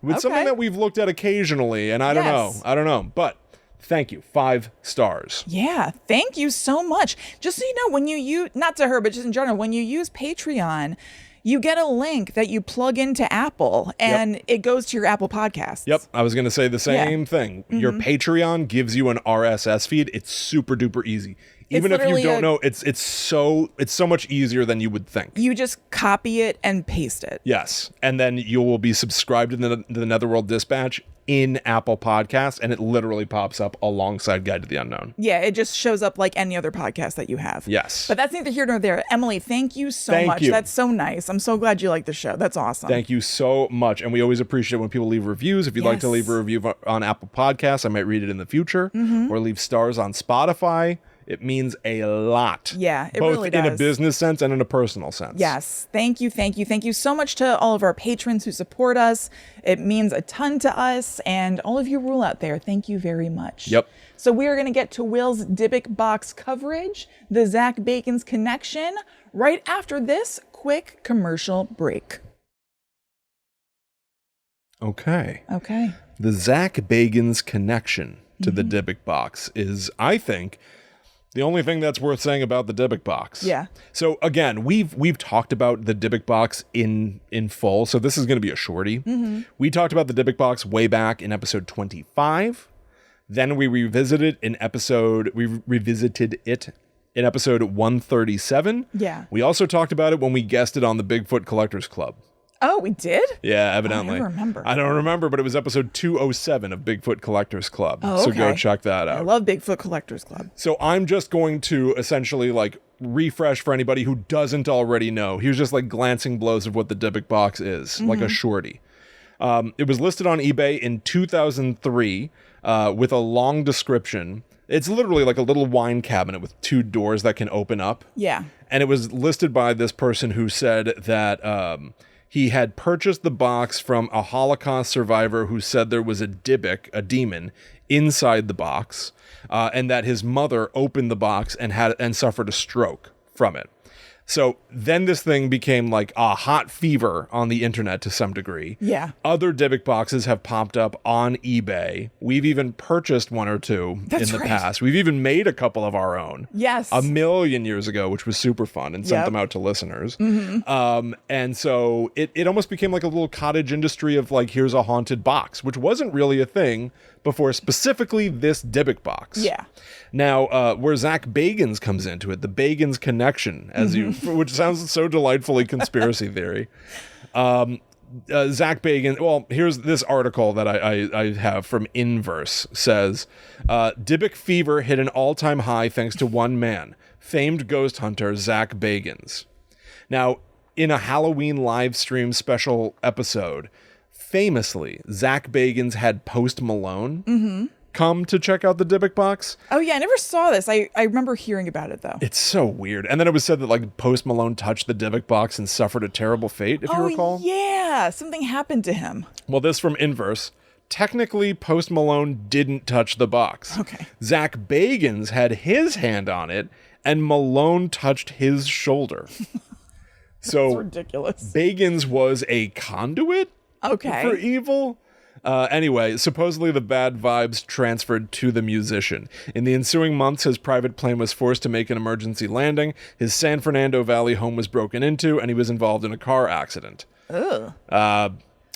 It's something that we've looked at occasionally, and I don't know. But thank you. 5 stars. Yeah, thank you so much. Just so you know, when you use, not to her, but just in general, when you use Patreon, you get a link that you plug into Apple, and it goes to your Apple Podcasts. Yep, I was going to say the same thing. Your Patreon gives you an RSS feed. It's super duper easy. Even if you don't know, it's so much easier than you would think. You just copy it and paste it. Yes, and then you will be subscribed to the Netherworld Dispatch in Apple Podcasts, and it literally pops up alongside Guide to the Unknown. Yeah, it just shows up like any other podcast that you have. Yes. But that's neither here nor there. Emily, thank you so much. That's so nice. I'm so glad you like the show. That's awesome. Thank you so much. And we always appreciate when people leave reviews. If you'd like to leave a review on Apple Podcasts, I might read it in the future, or leave stars on Spotify. It means a lot. Yeah, it both really does. in a business sense and in a personal sense. Yes. Thank you. Thank you. Thank you so much to all of our patrons who support us. It means a ton to us. And all of you rule out there, thank you very much. Yep. So we are going to get to Will's Dybbuk box coverage, the Zak Bagans connection, right after this quick commercial break. Okay. Okay. The Zak Bagans connection to the Dybbuk box is, I think, the only thing that's worth saying about the Dybbuk box. Yeah. So again, we've talked about the Dybbuk box in full, so this is going to be a shorty. We talked about the Dybbuk box way back in episode 25. Then we revisited it in episode 137. Yeah. We also talked about it when we guested on the Bigfoot Collectors Club. Oh, we did? Yeah, evidently. I don't remember. I don't remember, but it was episode 207 of Bigfoot Collectors Club. Oh, okay. So go check that out. I love Bigfoot Collectors Club. So I'm just going to essentially like refresh for anybody who doesn't already know. Here's just like glancing blows of what the Dybbuk box is, like a shorty. It was listed on eBay in 2003 with a long description. It's literally like a little wine cabinet with 2 doors that can open up. Yeah. And it was listed by this person who said that he had purchased the box from a Holocaust survivor who said there was a Dybbuk, a demon, inside the box, and that his mother opened the box and suffered a stroke from it. So then this thing became like a hot fever on the internet to some degree. Yeah. Other Dybbuk boxes have popped up on eBay. We've even purchased one or two in the past. We've even made a couple of our own. Yes. A million years ago, which was super fun, and sent them out to listeners. And so it almost became like a little cottage industry of like, here's a haunted box, which wasn't really a thing before specifically this Dybbuk box. Yeah. Now, where Zak Bagans comes into it, the Bagans connection, which sounds so delightfully conspiracy theory. Zak Bagans, well, here's this article that I have from Inverse, says, Dybbuk fever hit an all-time high thanks to one man, famed ghost hunter Zak Bagans. Now, in a Halloween live stream special episode, famously, Zak Bagans had Post Malone come to check out the Dybbuk box. Oh, yeah. I never saw this. I remember hearing about it, though. It's so weird. And then it was said that like Post Malone touched the Dybbuk box and suffered a terrible fate, if you recall. Yeah. Something happened to him. Well, this from Inverse. Technically, Post Malone didn't touch the box. Okay. Zak Bagans had his hand on it, and Malone touched his shoulder. So That's ridiculous. Bagans was a conduit for evil. Anyway, supposedly the bad vibes transferred to the musician. In the ensuing months, his private plane was forced to make an emergency landing. His San Fernando Valley home was broken into, and he was involved in a car accident. Ugh.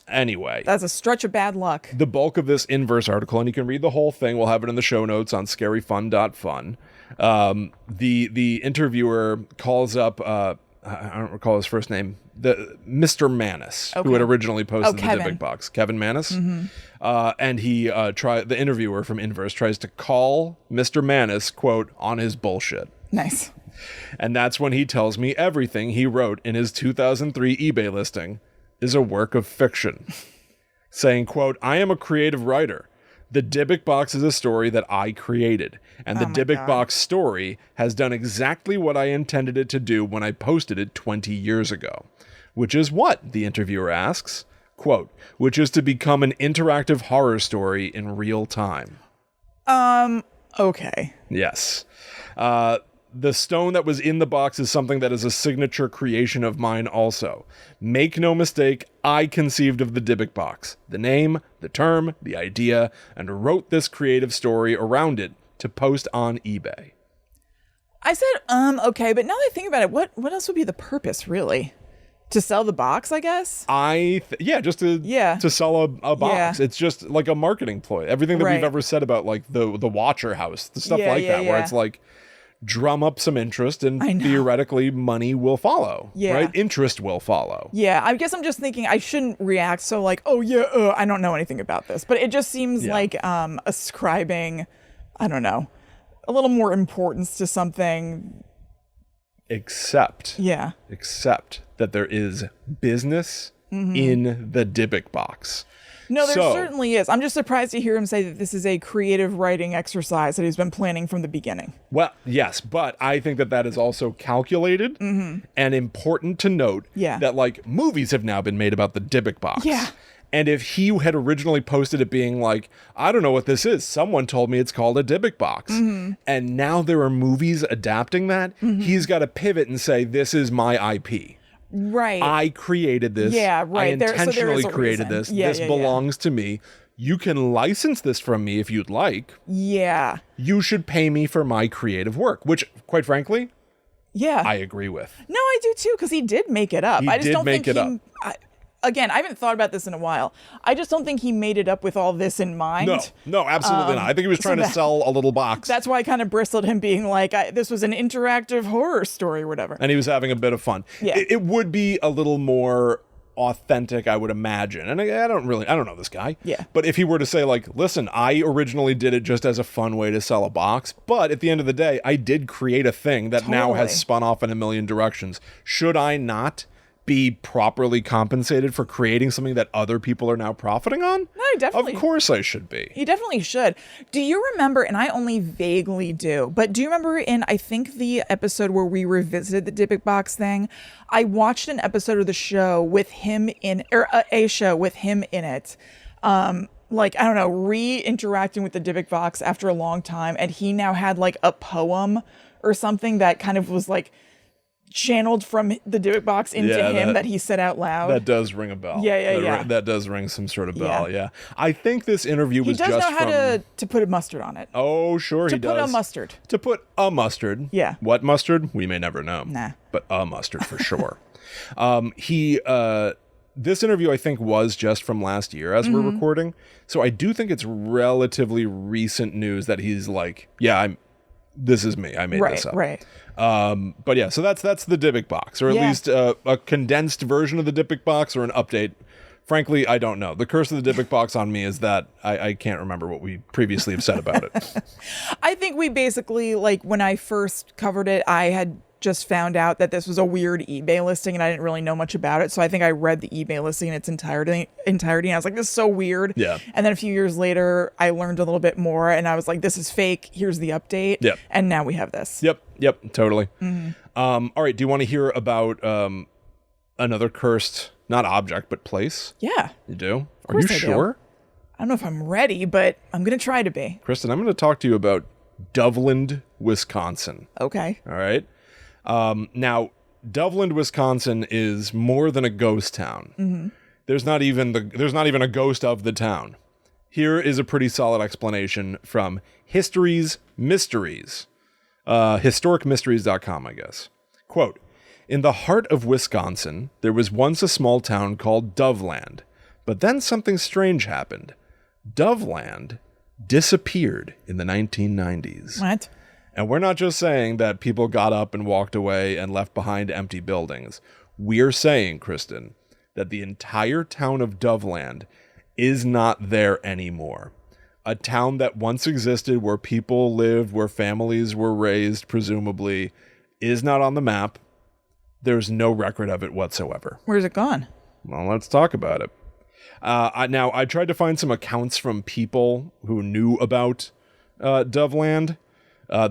Anyway. That's a stretch of bad luck. The bulk of this Inverse article, and you can read the whole thing, we'll have it in the show notes on scaryfun.fun. The interviewer calls up, I don't recall his first name, the Mr. Manis, who had originally posted the Dybbuk box. Kevin Manis. And he the interviewer from Inverse tries to call Mr. Manis, quote, on his bullshit. Nice. And that's when he tells me everything he wrote in his 2003 eBay listing is a work of fiction. Saying, quote, I am a creative writer. The Dybbuk box is a story that I created, and the Dybbuk box story has done exactly what I intended it to do when I posted it 20 years ago. Which is what? The interviewer asks. Quote, which is to become an interactive horror story in real time. Okay. Yes. The stone that was in the box is something that is a signature creation of mine also. Make no mistake, I conceived of the Dybbuk box, the name, the term, the idea, and wrote this creative story around it to post on eBay. I said, okay, but now that I think about it, what else would be the purpose, really? To sell the box, I guess? Just to sell a box. Yeah. It's just like a marketing ploy. Everything that we've ever said about like the Watcher House, the stuff where it's like, drum up some interest and theoretically money will follow, right? Interest will follow. Yeah, I guess I'm just thinking I shouldn't react so like, I don't know anything about this. But it just seems like ascribing, I don't know, a little more importance to something. Except that there is business in the Dybbuk box. No, there certainly is. I'm just surprised to hear him say that this is a creative writing exercise that he's been planning from the beginning. Well, yes, but I think that is also calculated and important to note that like movies have now been made about the Dybbuk box. Yeah. And if he had originally posted it being like, I don't know what this is. Someone told me it's called a Dybbuk box. And now there are movies adapting that. He's got to pivot and say, this is my IP. Right. I created this. Yeah, right. I intentionally created this. This belongs to me. You can license this from me if you'd like. Yeah. You should pay me for my creative work, which, quite frankly, I agree with. No, I do too, because he did make it up. I just don't think again, I haven't thought about this in a while. I just don't think he made it up with all this in mind. No, absolutely not. I think he was trying to sell a little box. That's why I kind of bristled him being like, this was an interactive horror story or whatever. And he was having a bit of fun. Yeah. It would be a little more authentic, I would imagine. And I don't know this guy. Yeah. But if he were to say like, listen, I originally did it just as a fun way to sell a box, but at the end of the day, I did create a thing that now has spun off in a million directions. Should I not be properly compensated for creating something that other people are now profiting on? No, definitely. Of course I should be. You definitely should. Do you remember, and I only vaguely do, but do you remember in, I think, the episode where we revisited the Dybbuk box thing, I watched an episode of the show with him in, or a show with him in it, like, I don't know, re-interacting with the Dybbuk box after a long time, and he now had like a poem or something that kind of was like channeled from the Dybbuk box into him that he said out loud. That does ring a bell. Yeah. That does ring some sort of bell. Yeah. I think this interview was just He does know how to put a mustard on it. Oh, sure, he does. To put a mustard. To put a mustard. Yeah. What mustard? We may never know. Nah. But a mustard for sure. This interview, I think, was just from last year as we're recording. So I do think it's relatively recent news that he's like, this is me. I made this up. Right. But yeah, so that's the Dybbuk box, or at least a condensed version of the Dybbuk box, or an update. Frankly, I don't know. The curse of the Dybbuk box on me is that I can't remember what we previously have said about it. I think we basically, like, when I first covered it, I had just found out that this was a weird eBay listing and I didn't really know much about it. So I think I read the eBay listing in its entirety and I was like, this is so weird. Yeah. And then a few years later, I learned a little bit more and I was like, this is fake. Here's the update. Yep. And now we have this. Yep, totdon't. All right, do you want to hear about another cursed, not object, but place? Yeah. You do? Of course Are you I sure? do. I don't know if I'm ready, but I'm going to try to be. Kristen, I'm going to talk to you about Dovland, Wisconsin. Okay. All right. Now, Dovland, Wisconsin is more than a ghost town. There's not even a ghost of the town. Here is a pretty solid explanation from History's Mysteries, historicmysteries.com, I guess. Quote, in the heart of Wisconsin, there was once a small town called Doveland, but then something strange happened. Doveland disappeared in the 1990s. What? And we're not just saying that people got up and walked away and left behind empty buildings. We're saying, Kristen, that the entire town of Doveland is not there anymore. A town that once existed where people lived, where families were raised, presumably, is not on the map. There's no record of it whatsoever. Where's it gone? Well, let's talk about it. Now, I tried to find some accounts from people who knew about Doveland.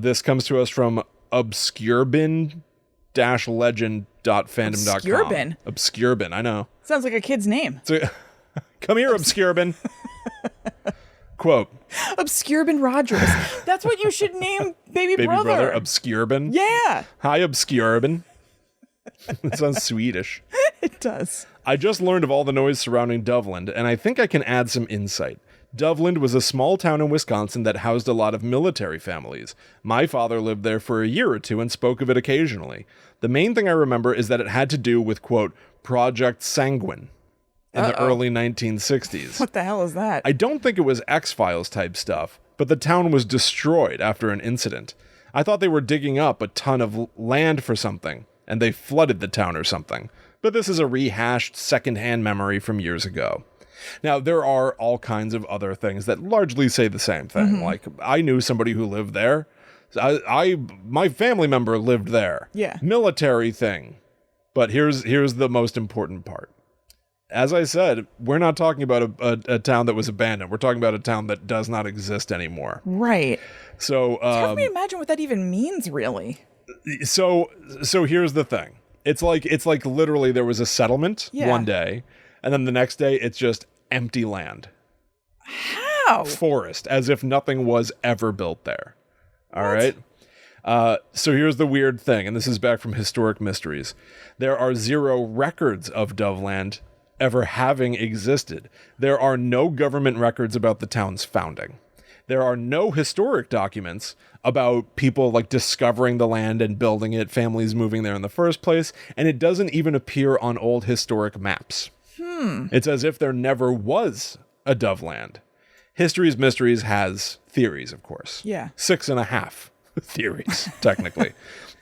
This comes to us from obscurebin-legend.fandom.com. Obscurebin? Obscurebin, I know. Sounds like a kid's name. Come here, Obscurebin. Quote. Obscurebin Rogers. That's what you should name baby brother. Obscurebin? Yeah. Hi, Obscurebin. It sounds Swedish. It does. I just learned of all the noise surrounding Doveland, and I think I can add some insight. Doveland was a small town in Wisconsin that housed a lot of military families. My father lived there for a year or two and spoke of it occasionally. The main thing I remember is that it had to do with, quote, Project Sanguine in the early 1960s. What the hell is that? I don't think it was X-Files type stuff, but the town was destroyed after an incident. I thought they were digging up a ton of land for something, and they flooded the town or something. But this is a rehashed secondhand memory from years ago. Now, there are all kinds of other things that largely say the same thing. Like, I knew somebody who lived there. My family member lived there. Yeah. Military thing. But here's the most important part. As I said, we're not talking about a town that was abandoned. We're talking about a town that does not exist anymore. Right. So, it's hard for me to imagine what that even means, really. So here's the thing. It's like literally there was a settlement one day, and then the next day it's just empty land. How? Forest, as if nothing was ever built there. All right. So here's the weird thing, and this is back from Historic Mysteries. There are 0 records of Doveland ever having existed. There are no government records about the town's founding. There are no historic documents about people like discovering the land and building it, families moving there in the first place, and it doesn't even appear on old historic maps. It's as if there never was a Doveland. History's Mysteries has theories, of course. Yeah. 6.5 theories, technically.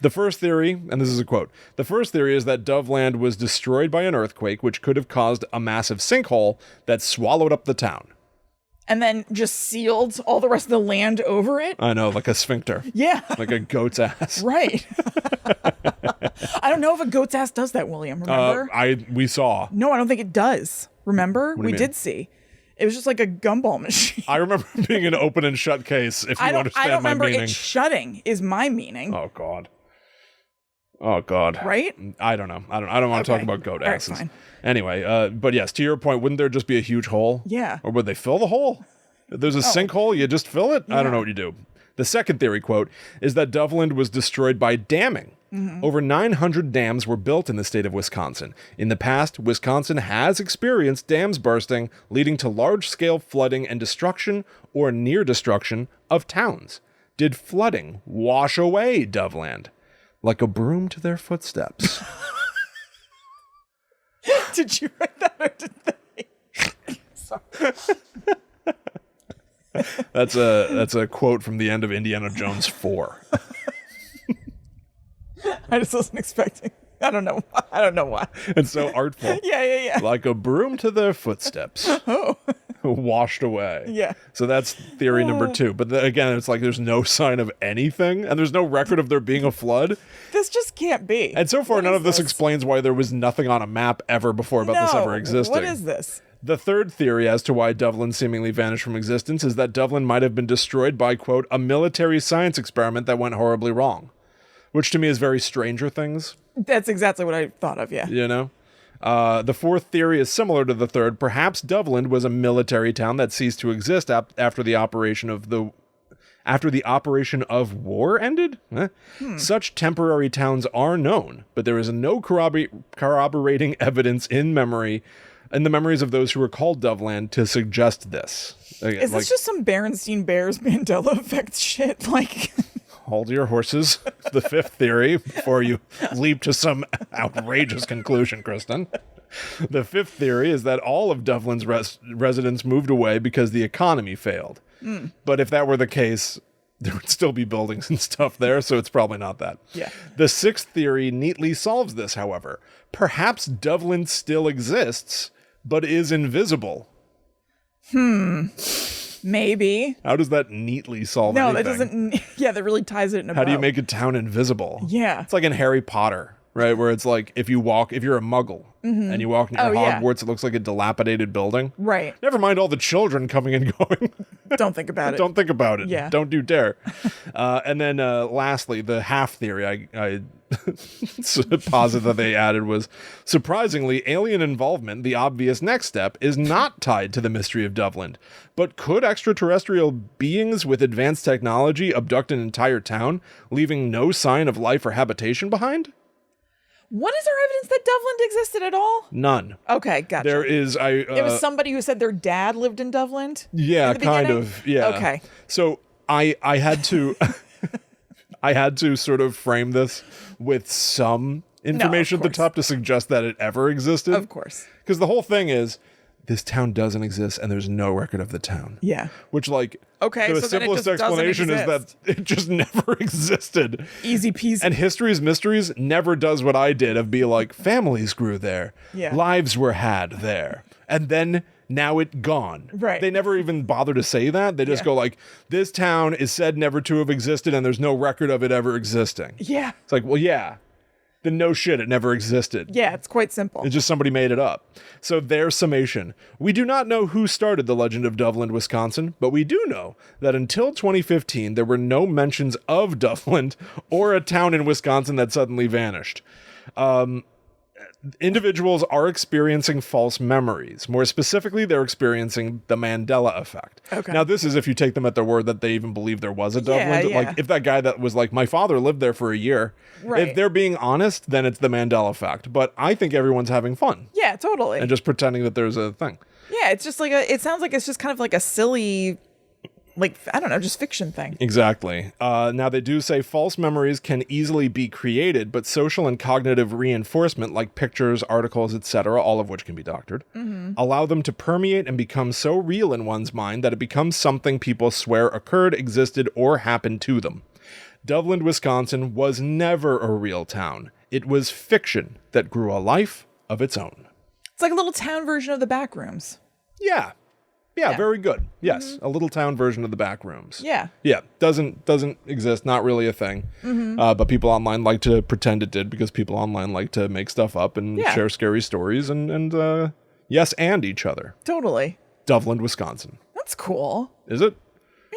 The first theory, and this is a quote, the first theory is that Doveland was destroyed by an earthquake, which could have caused a massive sinkhole that swallowed up the town. And then just sealed all the rest of the land over it? I know, like a sphincter. Yeah. Like a goat's ass. Right. I don't know if a goat's ass does that, William. Remember? We saw. No, I don't think it does. Remember? do you mean? Did see. It was just like a gumball machine. I remember being an open and shut case, if you I don't understand my remember meaning. it shutting is my meaning. Oh, God. Right? I don't know. I don't want to talk about goat All right, asses. fine. Anyway, but yes, to your point, wouldn't there just be a huge hole? Yeah. Or would they fill the hole? If there's a sinkhole, you just fill it? I don't know what you do. The second theory, quote, is that Doveland was destroyed by damming. Over 900 dams were built in the state of Wisconsin. In the past, Wisconsin has experienced dams bursting, leading to large-scale flooding and destruction or near destruction of towns. Did flooding wash away Doveland like a broom to their footsteps? Did you write that or did they? Sorry. That's a quote from the end of Indiana Jones 4. I just wasn't expecting. I don't know why. It's so artful. Yeah. Like a broom to their footsteps. Oh. Washed away. Yeah. So that's theory number 2. But again, it's like there's no sign of anything, and there's no record of there being a flood. This just can't be. And so far, none of this explains why there was nothing on a map ever before about this ever existing. What is this? The third theory as to why Doveland seemingly vanished from existence is that Doveland might have been destroyed by, quote, a military science experiment that went horribly wrong. Which to me is very Stranger Things. That's exactly what I thought of, yeah. You know? The fourth theory is similar to the third. Perhaps Doveland was a military town that ceased to exist after the operation of war ended? Such temporary towns are known, but there is no corroborating evidence in the memories of those who were called Doveland to suggest this. Is this just some Berenstain Bears Mandela effect shit? Like... Hold your horses. The fifth theory, before you leap to some outrageous conclusion, Kristen. The fifth theory is that all of Doveland's residents moved away because the economy failed. But if that were the case, there would still be buildings and stuff there, so it's probably not that. Yeah. The sixth theory neatly solves this, however. Perhaps Doveland still exists, but is invisible. Maybe. How does that neatly solve anything? No, that doesn't... Yeah, that really ties it in a bow. How do you make a town invisible? Yeah. It's like in Harry Potter, right? Where it's like, if you're a muggle and you walk near Hogwarts, it looks like a dilapidated building. Right. Never mind all the children coming and going. Don't think about it. Don't think about it. Yeah. Don't you dare. And then lastly, the half theory I posit that they added was, surprisingly, alien involvement, the obvious next step, is not tied to the mystery of Doveland. But could extraterrestrial beings with advanced technology abduct an entire town, leaving no sign of life or habitation behind? What is our evidence that Doveland existed at all? None. Okay, gotcha. There is... it was somebody who said their dad lived in Doveland? Yeah, kind beginning? of. Yeah. Okay. So I had to... I had to sort of frame this with some information at the top to suggest that it ever existed. Of course. Because the whole thing is, this town doesn't exist and there's no record of the town. Yeah. Which, like, okay, the so simplest explanation is that it just never existed. Easy peasy. And History's Mysteries never does what I did of be like, families grew there. Yeah. Lives were had there. And then now it gone. Right. They never even bother to say that. They just go like, this town is said never to have existed and there's no record of it ever existing. Yeah. It's like, well, yeah. Then no shit, it never existed. Yeah, it's quite simple. It's just somebody made it up. So their summation. We do not know who started the legend of Doveland, Wisconsin, but we do know that until 2015, there were no mentions of Doveland or a town in Wisconsin that suddenly vanished. Individuals are experiencing false memories. More specifically, they're experiencing the Mandela effect. Okay. Now, this is if you take them at their word that they even believe there was a Doveland. Yeah. Like, if that guy that was like, my father lived there for a year, right. If they're being honest, then it's the Mandela effect. But I think everyone's having fun. Yeah, totally. And just pretending that there's a thing. Yeah, it's just like it sounds like it's just kind of like a silly... like, I don't know, just fiction thing. Exactly. Now, they do say false memories can easily be created, but social and cognitive reinforcement, like pictures, articles, etc., all of which can be doctored, allow them to permeate and become so real in one's mind that it becomes something people swear occurred, existed, or happened to them. Doveland, Wisconsin was never a real town. It was fiction that grew a life of its own. It's like a little town version of the Backrooms. Yeah. Yeah, very good. Yes, a little town version of the Backrooms. Yeah. Yeah, doesn't exist, not really a thing. But people online like to pretend it did because people online like to make stuff up and share scary stories and yes, and each other. Totally. Doveland, Wisconsin. That's cool. Is it?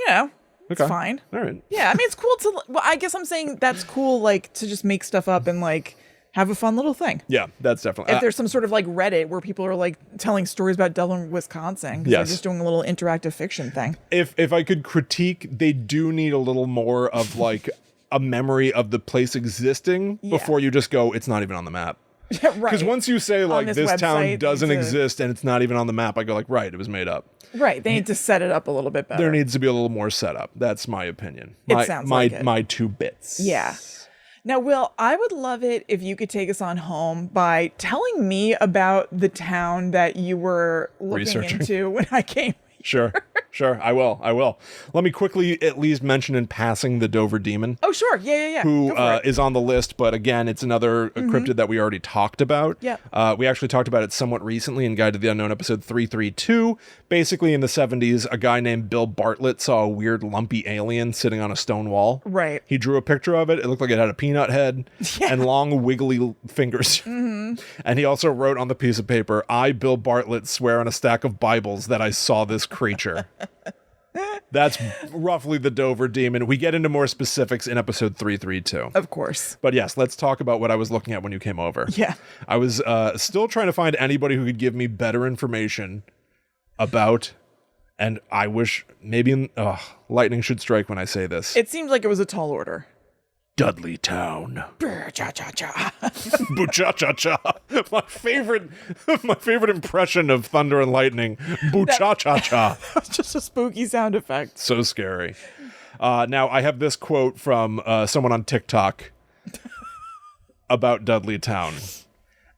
Yeah. It's Okay. fine. All right. Yeah, I mean, it's cool to... Well, I guess I'm saying that's cool, like, to just make stuff up and, like, have a fun little thing. Yeah, that's definitely. If there's some sort of like Reddit where people are like telling stories about Dublin, Wisconsin, because Yes. they're just doing a little interactive fiction thing. If I could critique, they do need a little more of like a memory of the place existing before you just go, it's not even on the map. Yeah, right. Because once you say like this town website doesn't needs exist and it's not even on the map, I go like, right, it was made up. Right. They need to set it up a little bit better. There needs to be a little more setup. That's my opinion. Sounds like it. My 2 bits. Yeah. Now, Will, I would love it if you could take us on home by telling me about the town that you were looking Researching. into when I came. Sure. I will. Let me quickly at least mention in passing the Dover Demon. Oh, sure. Yeah. Who Go for it. is on the list, but again, it's another cryptid that we already talked about. Yeah. We actually talked about it somewhat recently in Guide to the Unknown episode 332. Basically, in the 70s, a guy named Bill Bartlett saw a weird lumpy alien sitting on a stone wall. Right. He drew a picture of it. It looked like it had a peanut head and long wiggly fingers. And he also wrote on the piece of paper, I, Bill Bartlett, swear on a stack of Bibles that I saw this creature. That's roughly the Dover Demon. We get into more specifics in episode 332. Of course. But yes, let's talk about what I was looking at when you came over. Yeah. I was still trying to find anybody who could give me better information about, and I wish maybe lightning should strike when I say this. It seemed like it was a tall order. Dudley Town. Cha-cha-cha. Boo-cha-cha-cha. My favorite impression of thunder and lightning. Boo-cha-cha-cha. That's just a spooky sound effect. So scary. Now, I have this quote from someone on TikTok about Dudley Town.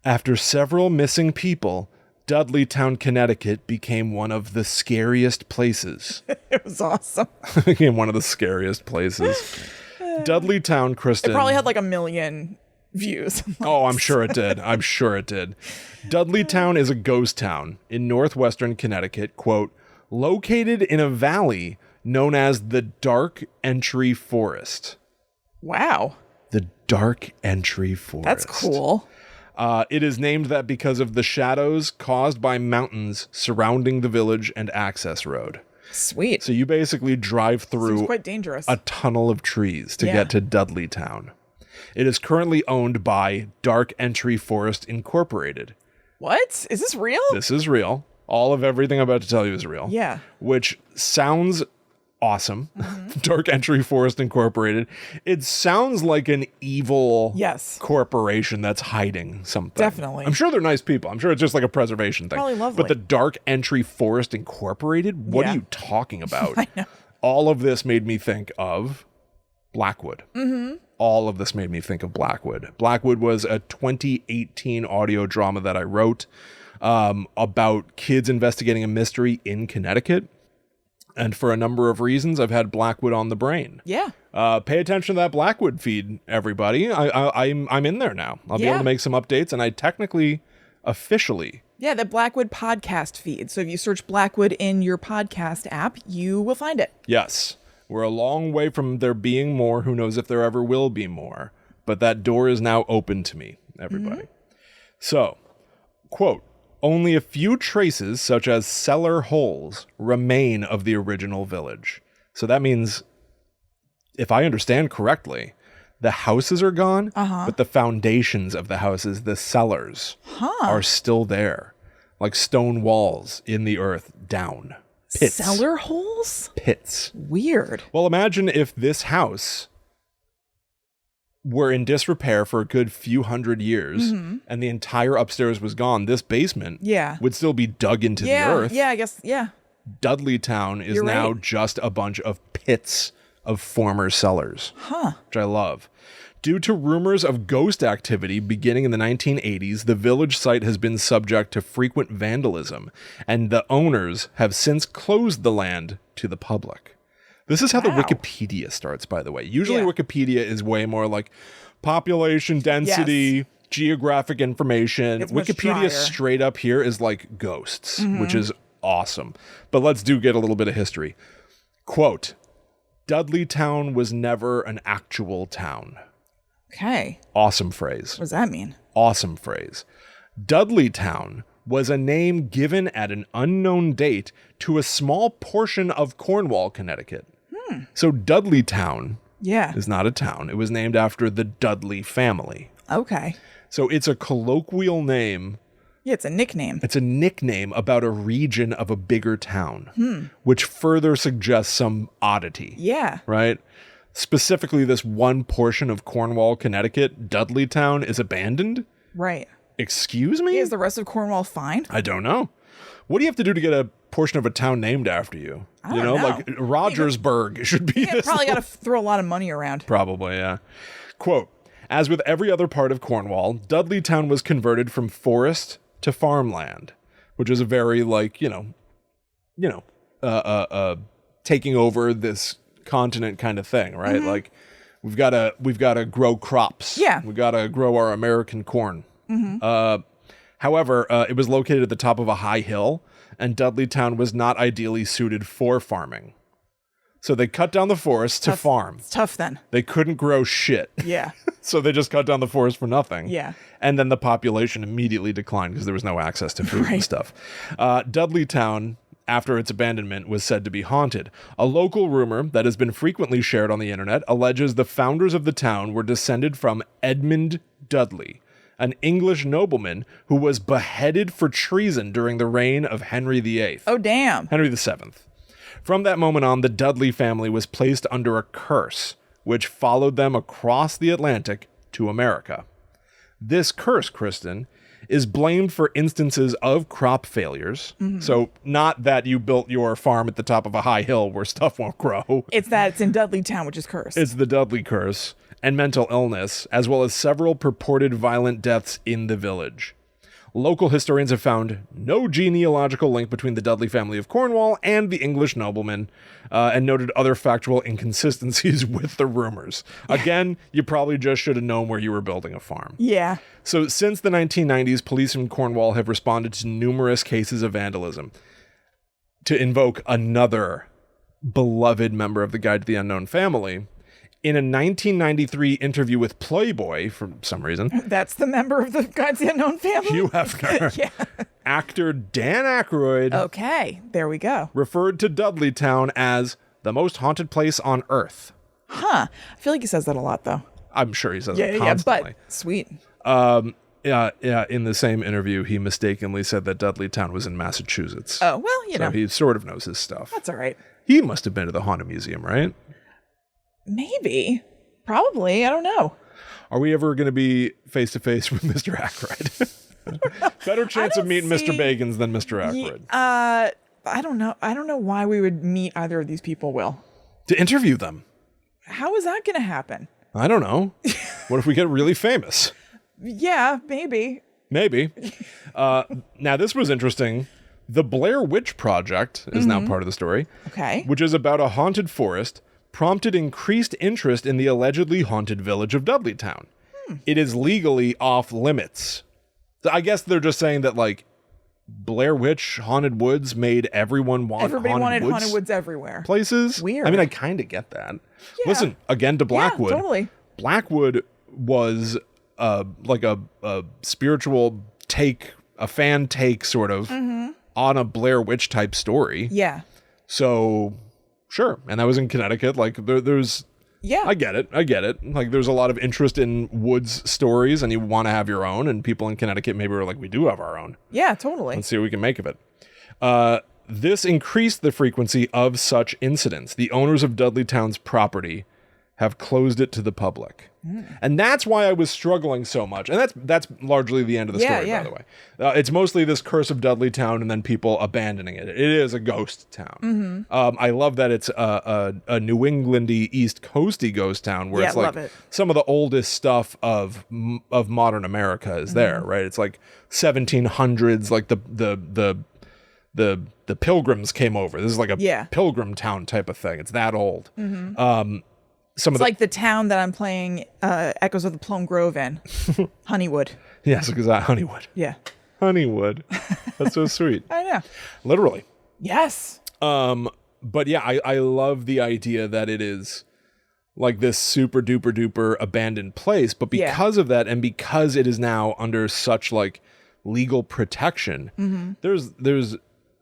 After several missing people, Dudley Town, Connecticut became one of the scariest places. It was awesome. Became one of the scariest places. Dudley Town, Kristen. It probably had like 1 million views. Oh, I'm sure it did. Dudley Town is a ghost town in northwestern Connecticut, quote, located in a valley known as the Dark Entry Forest. Wow. The Dark Entry Forest. That's cool. It is named that because of the shadows caused by mountains surrounding the village and access road. Sweet. So you basically drive through Seems quite dangerous. a tunnel of trees to get to Dudley Town. It is currently owned by Dark Entry Forest Incorporated. What? Is this real? This is real. All of everything I'm about to tell you is real. Yeah. Which sounds awesome. Dark Entry Forest Incorporated. It sounds like an evil corporation that's hiding something. Definitely. I'm sure they're nice people. I'm sure it's just like a preservation thing. Probably lovely. But the Dark Entry Forest Incorporated? What are you talking about? I know. All of this made me think of Blackwood. All of this made me think of Blackwood. Blackwood was a 2018 audio drama that I wrote about kids investigating a mystery in Connecticut. And for a number of reasons, I've had Blackwood on the brain. Yeah. Pay attention to that Blackwood feed, everybody. I'm in there now. I'll be able to make some updates, and I technically, officially. Yeah, the Blackwood podcast feed. So if you search Blackwood in your podcast app, you will find it. Yes. We're a long way from there being more. Who knows if there ever will be more. But that door is now open to me, everybody. So, quote, only a few traces, such as cellar holes, remain of the original village. So that means, if I understand correctly, the houses are gone, but the foundations of the houses, the cellars, are still there. Like stone walls in the earth down. Pits. Cellar holes? Pits. Weird. Well, imagine if this house were in disrepair for a good few hundred years and the entire upstairs was gone. This basement would still be dug into the earth. Yeah, I guess, yeah. Dudley Town is now just a bunch of pits of former cellars, which I love. Due to rumors of ghost activity beginning in the 1980s, the village site has been subject to frequent vandalism, and the owners have since closed the land to the public. This is how the Wikipedia starts, by the way. Usually Wikipedia is way more like population density, geographic information. It's much Wikipedia drier. straight up here is like ghosts, which is awesome. But let's get a little bit of history. Quote, Dudley Town was never an actual town. Okay. Awesome phrase. What does that mean? Awesome phrase. Dudley Town was a name given at an unknown date to a small portion of Cornwall, Connecticut. So Dudley Town is not a town. It was named after the Dudley family Okay. So it's a colloquial name. Yeah, it's a nickname. It's a nickname about a region of a bigger town, which further suggests some oddity. Yeah. Right? Specifically, this one portion of Cornwall, Connecticut, Dudleytown, is abandoned. Right. Excuse me? Is the rest of Cornwall fine? I don't know. What do you have to do to get a portion of a town named after you? I don't know. Like Rogersburg should be this. Probably got to throw a lot of money around. Probably, yeah. Quote, as with every other part of Cornwall, Dudleytown was converted from forest to farmland, which is a very, like, taking over this continent kind of thing, right? Like, we've got to grow crops. Yeah. We've got to grow our American corn. However, it was located at the top of a high hill, and Dudleytown was not ideally suited for farming. So they cut down the forest to farm. It's tough then. They couldn't grow shit. Yeah. So they just cut down the forest for nothing. Yeah. And then the population immediately declined because there was no access to food and stuff. Dudleytown, after its abandonment, was said to be haunted. A local rumor that has been frequently shared on the internet alleges the founders of the town were descended from Edmund Dudley, an English nobleman who was beheaded for treason during the reign of Henry VIII. Oh, damn. Henry VII. From that moment on, the Dudley family was placed under a curse, which followed them across the Atlantic to America. This curse, Kristen, is blamed for instances of crop failures. So not that you built your farm at the top of a high hill where stuff won't grow. It's that it's in Dudleytown, which is cursed. It's the Dudley curse, and mental illness, as well as several purported violent deaths in the village. Local historians have found no genealogical link between the Dudley family of Cornwall and the English nobleman, and noted other factual inconsistencies with the rumors. Again, you probably just should have known where you were building a farm. Yeah. So since the 1990s, police in Cornwall have responded to numerous cases of vandalism. To invoke another beloved member of the Guide to the Unknown family, in a 1993 interview with Playboy, for some reason, That's the member of the Guide to the Unknown family? Hugh Hefner, Yeah. actor Dan Aykroyd Okay. There we go. referred to Dudleytown as the most haunted place on Earth. Huh. I feel like he says that a lot, though. I'm sure he says Yeah, it yeah, constantly. but sweet. Yeah. In the same interview, he mistakenly said that Dudleytown was in Massachusetts. Oh, well, So he sort of knows his stuff. that's all right. He must have been to the Haunted Museum, right? Maybe. Probably. I don't know. Are we ever going to be face to face with Mr. Aykroyd? Better chance of meeting Mr. Bagans than Mr. Aykroyd. I don't know. I don't know why we would meet either of these people, Will. To interview them. How is that going to happen? I don't know. What if we get really famous? Yeah, maybe. Maybe. Now, this was interesting. The Blair Witch Project is now part of the story, Okay. which is about a haunted forest, prompted increased interest in the allegedly haunted village of Dudleytown. It is legally off limits. So I guess they're just saying that, like, Blair Witch Haunted Woods made everyone want Everybody wanted haunted woods everywhere. places. Weird. I mean, I kind of get that. Yeah. Listen, again to Blackwood. Yeah, totally. Blackwood was like a spiritual take, a fan take sort of on a Blair Witch type story. Yeah. So sure. And that was in Connecticut. Like there's, Yeah. I get it. Like there's a lot of interest in woods stories and you want to have your own, and people in Connecticut maybe were like, we do have our own. Yeah, totally. Let's see what we can make of it. This increased the frequency of such incidents. The owners of Dudleytown's property have closed it to the public. And that's why I was struggling so much. And that's largely the end of the story, Yeah. by the way. It's mostly this curse of Dudleytown and then people abandoning it. It is a ghost town. I love that it's a New Englandy, East Coasty ghost town where Yeah, it's like love it. some of the oldest stuff of modern America is there, right? It's like 1700s, like the Pilgrims came over. This is like a pilgrim town type of thing. It's that old. It's like the town that I'm playing Echoes of the Plum Grove in. Honeywood. Yes, because Honeywood. Yeah. Honeywood. That's so sweet. I know. Literally. Yes. But yeah, I love the idea that it is like this super duper duper abandoned place, but because of that, and because it is now under such like legal protection, there's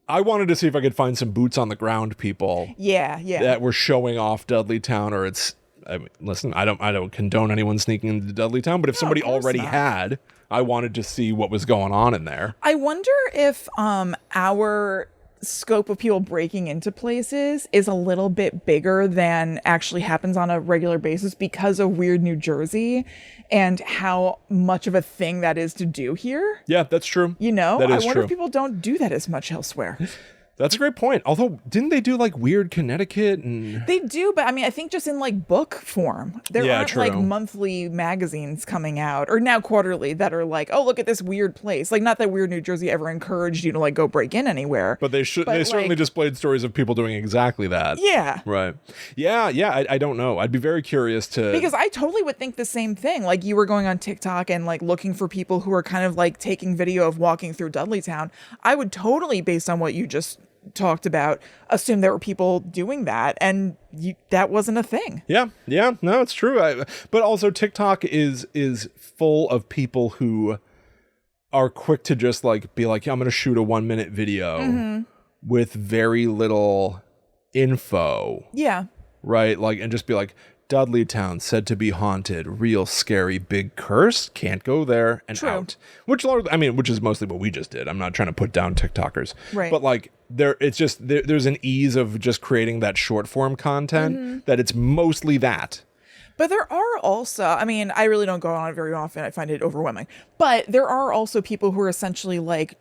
I wanted to see if I could find some boots on the ground people Yeah. that were showing off Dudleytown or its I mean, listen, I don't condone anyone sneaking into Dudleytown, but if somebody already had, I wanted to see what was going on in there. I wonder if our scope of people breaking into places is a little bit bigger than actually happens on a regular basis because of Weird New Jersey and how much of a thing that is to do here. Yeah, that's true. You know, that is I wonder true. if people don't do that as much elsewhere. That's a great point. Although, didn't they do like Weird Connecticut and They do, but I mean, I think just in like book form. There aren't like monthly magazines coming out, or now quarterly, that are like, oh, look at this weird place. Like, not that Weird New Jersey ever encouraged you to like go break in anywhere. But they certainly displayed stories of people doing exactly that. Yeah. Right. Yeah. I don't know. I'd be very curious to, because I totally would think the same thing. Like, you were going on TikTok and like looking for people who are kind of like taking video of walking through Dudleytown. I would totally, based on what you just talked about, assume there were people doing that, and that wasn't a thing. Yeah, no, it's true. But also TikTok is full of people who are quick to just like be like, yeah, I'm gonna shoot a 1 minute video with very little info. Yeah. Right, like, and just be like, Dudleytown said to be haunted, real scary, big curse, can't go there, and out. Which is mostly what we just did. I'm not trying to put down TikTokers, right? But like, there's an ease of just creating that short form content that it's mostly that. But there are also, I mean, I really don't go on it very often. I find it overwhelming. But there are also people who are essentially like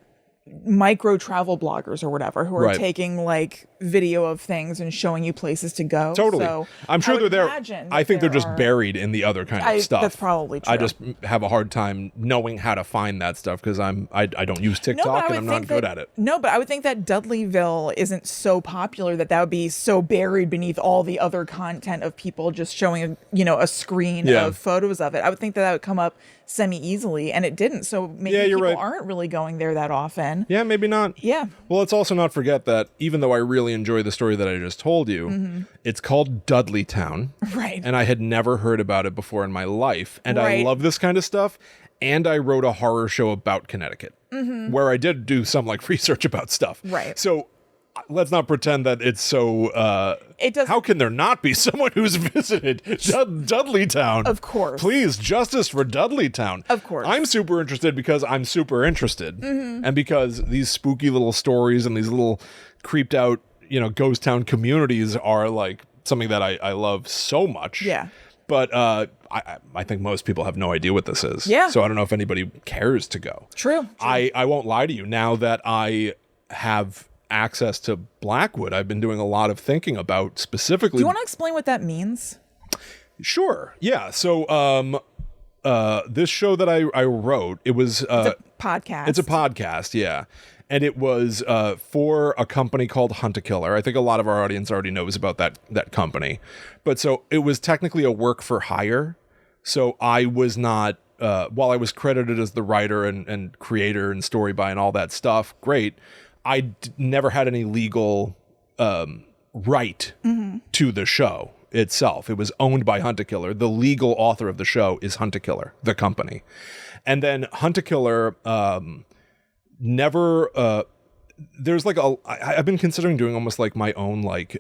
micro travel bloggers or whatever, who are taking like video of things and showing you places to go. Totally. So I'm sure they're there. I think they're just buried in the other kind of stuff. That's probably true. I just have a hard time knowing how to find that stuff because I don't use TikTok and I'm not good at it. No, but I would think that Dudleyville isn't so popular that would be so buried beneath all the other content of people just showing a screen of photos of it. I would think that would come up semi-easily, and it didn't. So maybe people aren't really going there that often. Yeah, maybe not. Yeah. Well, let's also not forget that even though I really enjoy the story that I just told you, it's called Dudleytown. Right. And I had never heard about it before in my life. And I love this kind of stuff. And I wrote a horror show about Connecticut, where I did do some like research about stuff. Right. So let's not pretend that it's so how can there not be someone who's visited Dudleytown? Of course. Please, justice for Dudleytown. Of course. I'm super interested because I'm super interested. And because these spooky little stories and these little creeped out, ghost town communities are like something that I love so much. Yeah. But I think most people have no idea what this is. Yeah. So I don't know if anybody cares to go. True. I won't lie to you. Now that I have access to Blackwood, I've been doing a lot of thinking about specifically. Do you want to explain what that means? Sure. Yeah. So this show that I wrote, it was it's a podcast. It's a podcast, yeah. And it was for a company called Hunt-A-Killer. I think a lot of our audience already knows about that company. But so it was technically a work for hire. So I was not, while I was credited as the writer and creator and story by and all that stuff, great. I never had any legal right to the show itself. It was owned by Hunt-A-Killer. The legal author of the show is Hunt-A-Killer, the company. And then Hunt-A-Killer never there's like I've been considering doing almost like my own like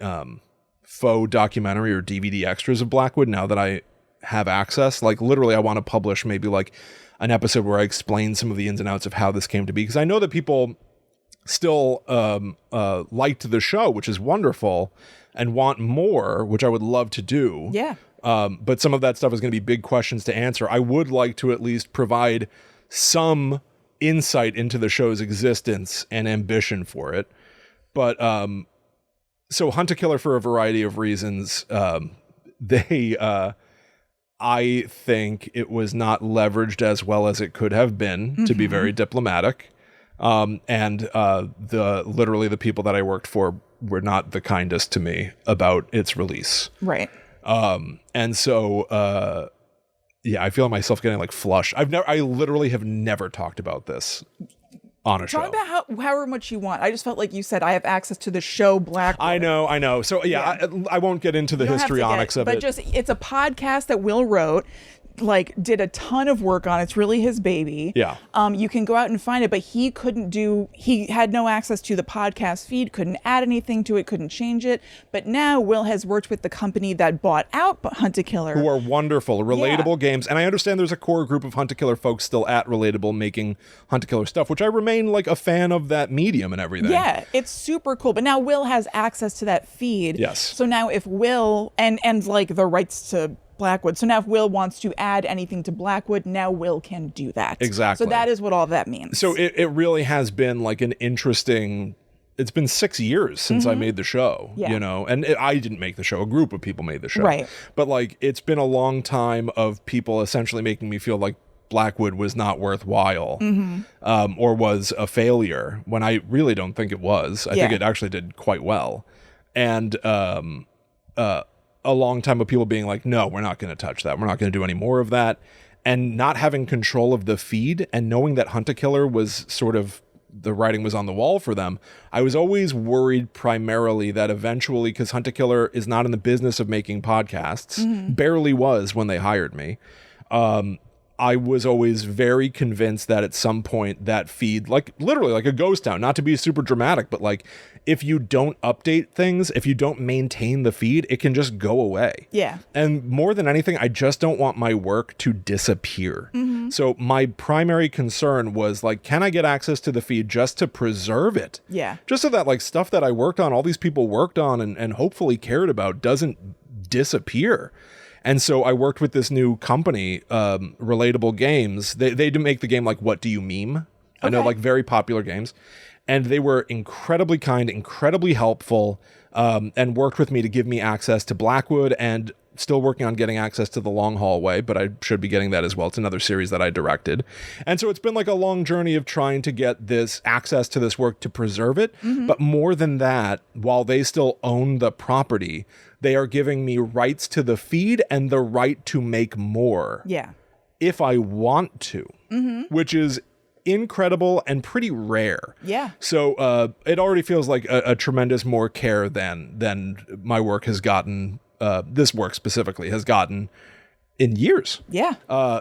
faux documentary or DVD extras of Blackwood now that I have access. Like literally I want to publish maybe like an episode where I explain some of the ins and outs of how this came to be, because I know that people still liked the show, which is wonderful, and want more, which I would love to do. Yeah. But some of that stuff is going to be big questions to answer. I would like to at least provide some insight into the show's existence and ambition for it. But so Hunt-A-Killer, for a variety of reasons, I think it was not leveraged as well as it could have been, to be very diplomatic. And literally the people that I worked for were not the kindest to me about its release. Right. And so, yeah, I feel myself getting like flushed. I literally have never talked about this on a show. Talk about however much you want. I just felt like you said I have access to the show Blackwood. I know. So yeah. I won't get into the histrionics of it. But just, it's a podcast that Will wrote. like did a ton of work on. It's really his baby. Yeah. You can go out and find it, but he had no access to the podcast feed, couldn't add anything to it, couldn't change it. But now Will has worked with the company that bought out Hunt a Killer. Who are wonderful, relatable games. And I understand there's a core group of Hunt a Killer folks still at Relatable making Hunt a Killer stuff, which I remain like a fan of that medium and everything. Yeah, it's super cool. But now Will has access to that feed. Yes. So now if Will, and like the rights to Blackwood. So now if Will wants to add anything to Blackwood, now Will can do that. Exactly. So that is what all that means. So it really has been like an interesting... It's been 6 years since I made the show, you know, and I didn't make the show. A group of people made the show. Right. But like, it's been a long time of people essentially making me feel like Blackwood was not worthwhile or was a failure when I really don't think it was. I think it actually did quite well. And a long time of people being like, no, we're not going to touch that. We're not going to do any more of that. And not having control of the feed and knowing that Hunt a Killer was sort of, the writing was on the wall for them. I was always worried primarily that eventually, because Hunt a Killer is not in the business of making podcasts, barely was when they hired me. I was always very convinced that at some point that feed, like literally like a ghost town, not to be super dramatic, but like if you don't update things, if you don't maintain the feed, it can just go away. Yeah. And more than anything, I just don't want my work to disappear. So my primary concern was like, can I get access to the feed just to preserve it? Yeah. Just so that like stuff that I worked on, all these people worked on and hopefully cared about doesn't disappear. And so I worked with this new company, Relatable Games. They do make the game like What Do You Meme? I know, like very popular games. And they were incredibly kind, incredibly helpful, and worked with me to give me access to Blackwood and still working on getting access to The Long Hallway, but I should be getting that as well. It's another series that I directed. And so it's been like a long journey of trying to get this access to this work to preserve it. But more than that, while they still own the property, they are giving me rights to the feed and the right to make more. Yeah. If I want to, which is incredible and pretty rare. Yeah. So it already feels like a tremendous more care than my work has gotten. This work specifically has gotten in years. Yeah.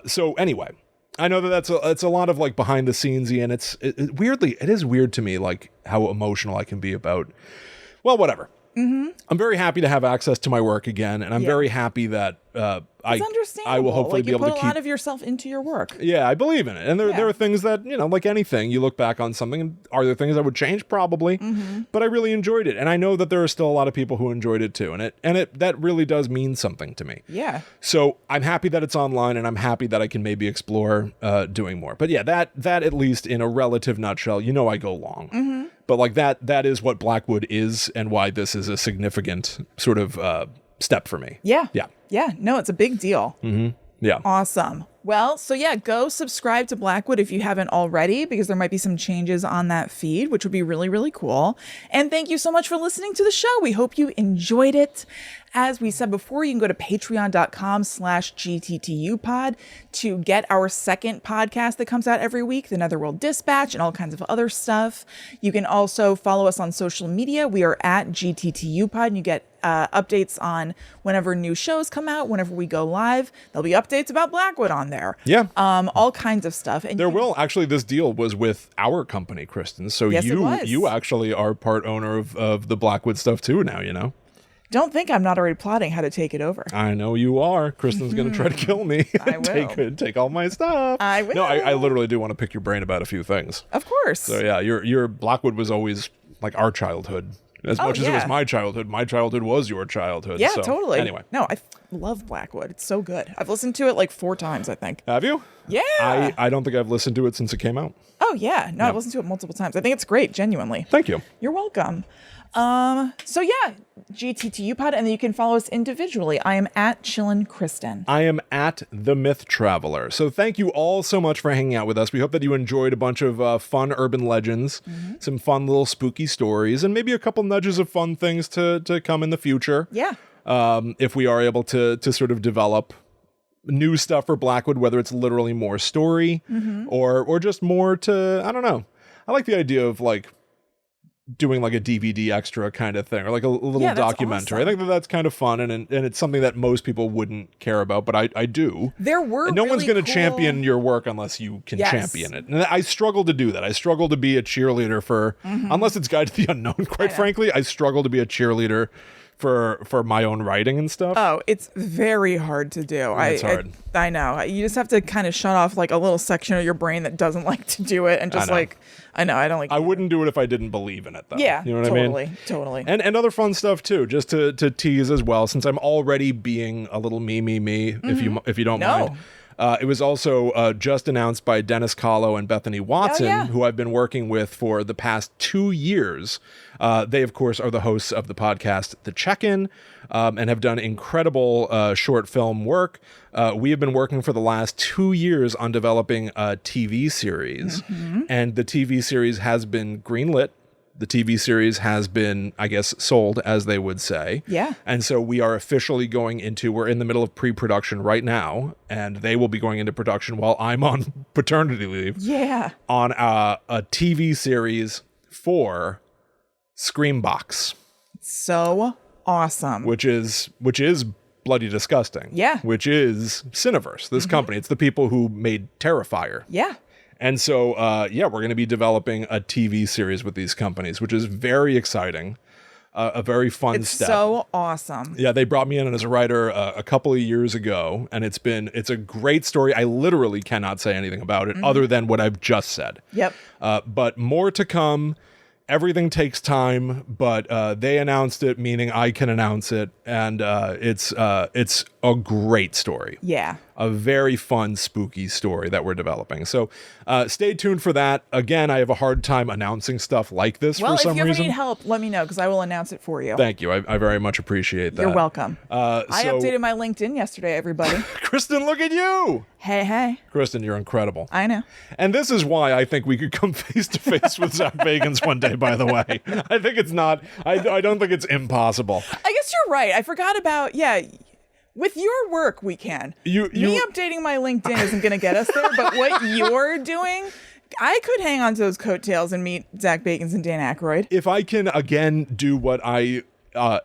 So anyway, I know that it's a lot of like behind the scenesy, and it is weird to me like how emotional I can be about. Well, whatever. I'm very happy to have access to my work again, and I'm very happy that I will hopefully be able to keep... You put a lot of yourself into your work. Yeah, I believe in it. And there are things that, you know, like anything, you look back on something, and are there things I would change? Probably. But I really enjoyed it. And I know that there are still a lot of people who enjoyed it too. And that really does mean something to me. Yeah. So I'm happy that it's online, and I'm happy that I can maybe explore doing more. But yeah, that at least in a relative nutshell, you know I go long. But like that is what Blackwood is, and why this is a significant sort of step for me. Yeah. Yeah. Yeah. No, it's a big deal. Yeah. Awesome. Well, so yeah, go subscribe to Blackwood if you haven't already, because there might be some changes on that feed, which would be really, really cool. And thank you so much for listening to the show. We hope you enjoyed it. As we said before, you can go to patreon.com/GTTUpod to get our second podcast that comes out every week, the Netherworld Dispatch, and all kinds of other stuff. You can also follow us on social media. We are at GTTUpod, and you get updates on whenever new shows come out, whenever we go live. There'll be updates about Blackwood on there. Yeah. All kinds of stuff. And there will actually, this deal was with our company, Kristen. So yes, you actually are part owner of the Blackwood stuff too now, you know? Don't think I'm not already plotting how to take it over. I know you are. Kristen's going to try to kill me. I will. Take all my stuff. I will. No, I literally do want to pick your brain about a few things. Of course. So yeah, your Blackwood was always like our childhood. As much as it was my childhood was your childhood. Yeah, so, totally. Anyway. No, I love Blackwood. It's so good. I've listened to it like 4 times, I think. Have you? Yeah. I don't think I've listened to it since it came out. Oh, yeah. No, I've listened to it multiple times. I think it's great, genuinely. Thank you. You're welcome. So yeah, GTTUpod, and then you can follow us individually. I am at Chillin' Kristen. I am at The Myth Traveler. So thank you all so much for hanging out with us. We hope that you enjoyed a bunch of fun urban legends, some fun little spooky stories, and maybe a couple nudges of fun things to come in the future. Yeah. If we are able to sort of develop new stuff for Blackwood, whether it's literally more story or just more to, I don't know. I like the idea of like doing like a DVD extra kind of thing, or like a little Yeah, that's documentary. awesome. I think that that's kind of fun, and it's something that most people wouldn't care about, but I do. There were And no one's really going to cool- champion your work unless you can Yes. champion it. And I struggle to do that. I struggle to be a cheerleader for, unless it's Guide to the Unknown, quite frankly, I struggle to be a cheerleader for my own writing and stuff. Oh, it's very hard to do. It's hard. I know. You just have to kind of shut off like a little section of your brain that doesn't like to do it, and just know. I don't like. I wouldn't do it if I didn't believe in it, though. Yeah, You know what totally, I mean? totally. And other fun stuff too, just to tease as well, since I'm already being a little me, if you don't No. mind. It was also just announced by Dennis Kahlo and Bethany Watson, yeah. who I've been working with for the past 2 years. They, of course, are the hosts of the podcast The Check-In, and have done incredible short film work. We have been working for the last 2 years on developing a TV series, and the TV series has been greenlit. The TV series has been, I guess, sold, as they would say. Yeah. And so we are officially we're in the middle of pre-production right now, and they will be going into production while I'm on paternity leave Yeah. on a TV series for Screambox, So awesome. which is bloody disgusting. Yeah. Which is Cineverse, this company. It's the people who made Terrifier. Yeah. And so, we're going to be developing a TV series with these companies, which is very exciting, a very fun It's step. so awesome. Yeah, they brought me in as a writer a couple of years ago, and it's a great story. I literally cannot say anything about it other than what I've just said. Yep. But more to come. Everything takes time, but they announced it, meaning I can announce it, and it's a great story. Yeah. A very fun, spooky story that we're developing. So stay tuned for that. Again, I have a hard time announcing stuff like this Well, for some if you ever reason. need help, let me know because I will announce it for you. Thank you. I very much appreciate that. You're welcome. I so- updated my LinkedIn yesterday, everybody. Kristen, look at you. Hey. Kristen, you're incredible. I know. And this is why I think we could come face to face with Zak Bagans one day, by the way. I think it's not, I don't think it's impossible. I guess you're right. I forgot about, with your work, we can. Me updating my LinkedIn isn't going to get us there, but what you're doing, I could hang on to those coattails and meet Zak Bagans and Dan Aykroyd. If I can, again, do what I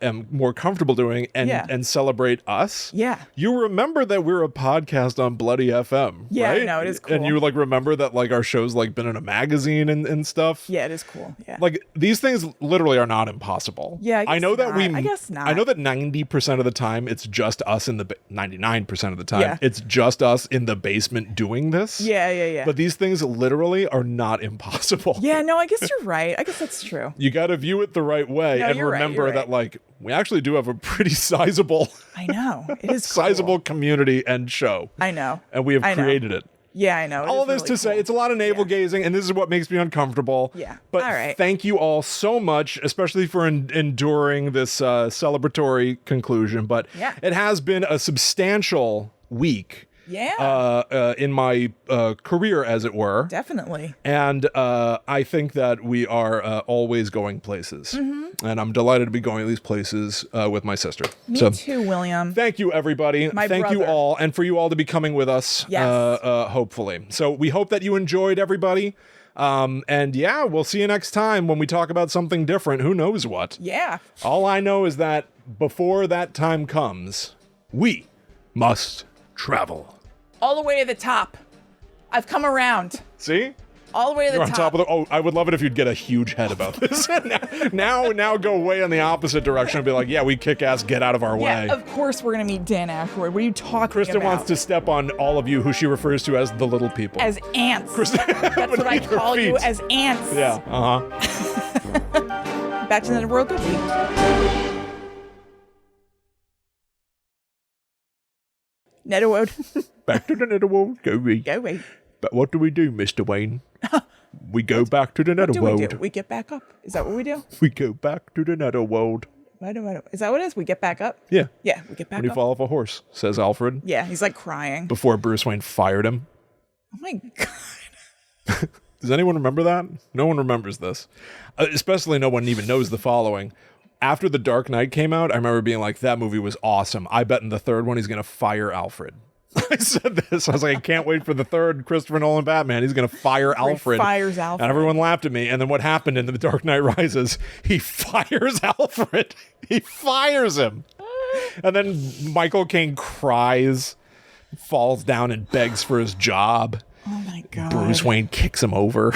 am more comfortable doing and celebrate us. Yeah. You remember that we're a podcast on Bloody FM, Yeah, right? I know, it is cool. And you remember that our show's been in a magazine and stuff. Yeah, it is cool. Yeah. These things literally are not impossible. Yeah, I know guess that not. I guess not. I know that 90% of the time it's just us 99% of the time Yeah. it's just us in the basement doing this. Yeah. But these things literally are not impossible. Yeah, no, I guess you're right. I guess that's true. You got to view it the right way No, and you're right, remember you're that right. we actually do have a pretty sizable I know. It is cool. sizable community and show. I know. And we have I know. created it. Yeah, I know. It All is this really to say, cool. it's a lot of navel gazing, and this is what makes me uncomfortable. Yeah. But All right. thank you all so much, especially for enduring this celebratory conclusion. But Yeah. it has been a substantial week. Yeah. In my career, as it were. Definitely. And I think that we are always going places. Mm-hmm. And I'm delighted to be going to these places with my sister. Me so too, William. thank you, everybody. My thank you brother. all. And for you all to be coming with us, Yes. hopefully. So we hope that you enjoyed, everybody. And we'll see you next time when we talk about something different. Who knows what? Yeah. All I know is that before that time comes, we must travel. All the way to the top. I've come around. See? All the way to the You're on top of the. Oh, I would love it if you'd get a huge head about this. now go way in the opposite direction and be like, yeah, we kick ass, get out of our way. Yeah, of course we're going to meet Dan Aykroyd. What are you talking Kristen about? wants to step on all of you, who she refers to as the little people. As ants. That's what I beneath her call you, feet. as ants. Yeah. Back to the world. Go deep. Netherworld. Back to the netherworld, go we. Go away. But what do we do, Mr. Wayne? We go back to the What do we netherworld. do? We get back up. Is that what we do? We go back to the netherworld. Is that what it is? We get back up? Yeah. Yeah, we get back When you up. fall off a horse, says Alfred, Yeah, he's like crying. before Bruce Wayne fired him. Oh my God. Does anyone remember that? No one remembers this. Especially no one even knows the following. After The Dark Knight came out, I remember being like, that movie was awesome. I bet in the third one he's going to fire Alfred. I said this. I was like, I can't wait for the third Christopher Nolan Batman. He's going to fire Alfred. He fires Alfred. And everyone laughed at me. And then what happened in The Dark Knight Rises? He fires Alfred. He fires him. And then Michael Caine cries, falls down and begs for his job. Oh my God. Bruce Wayne kicks him over.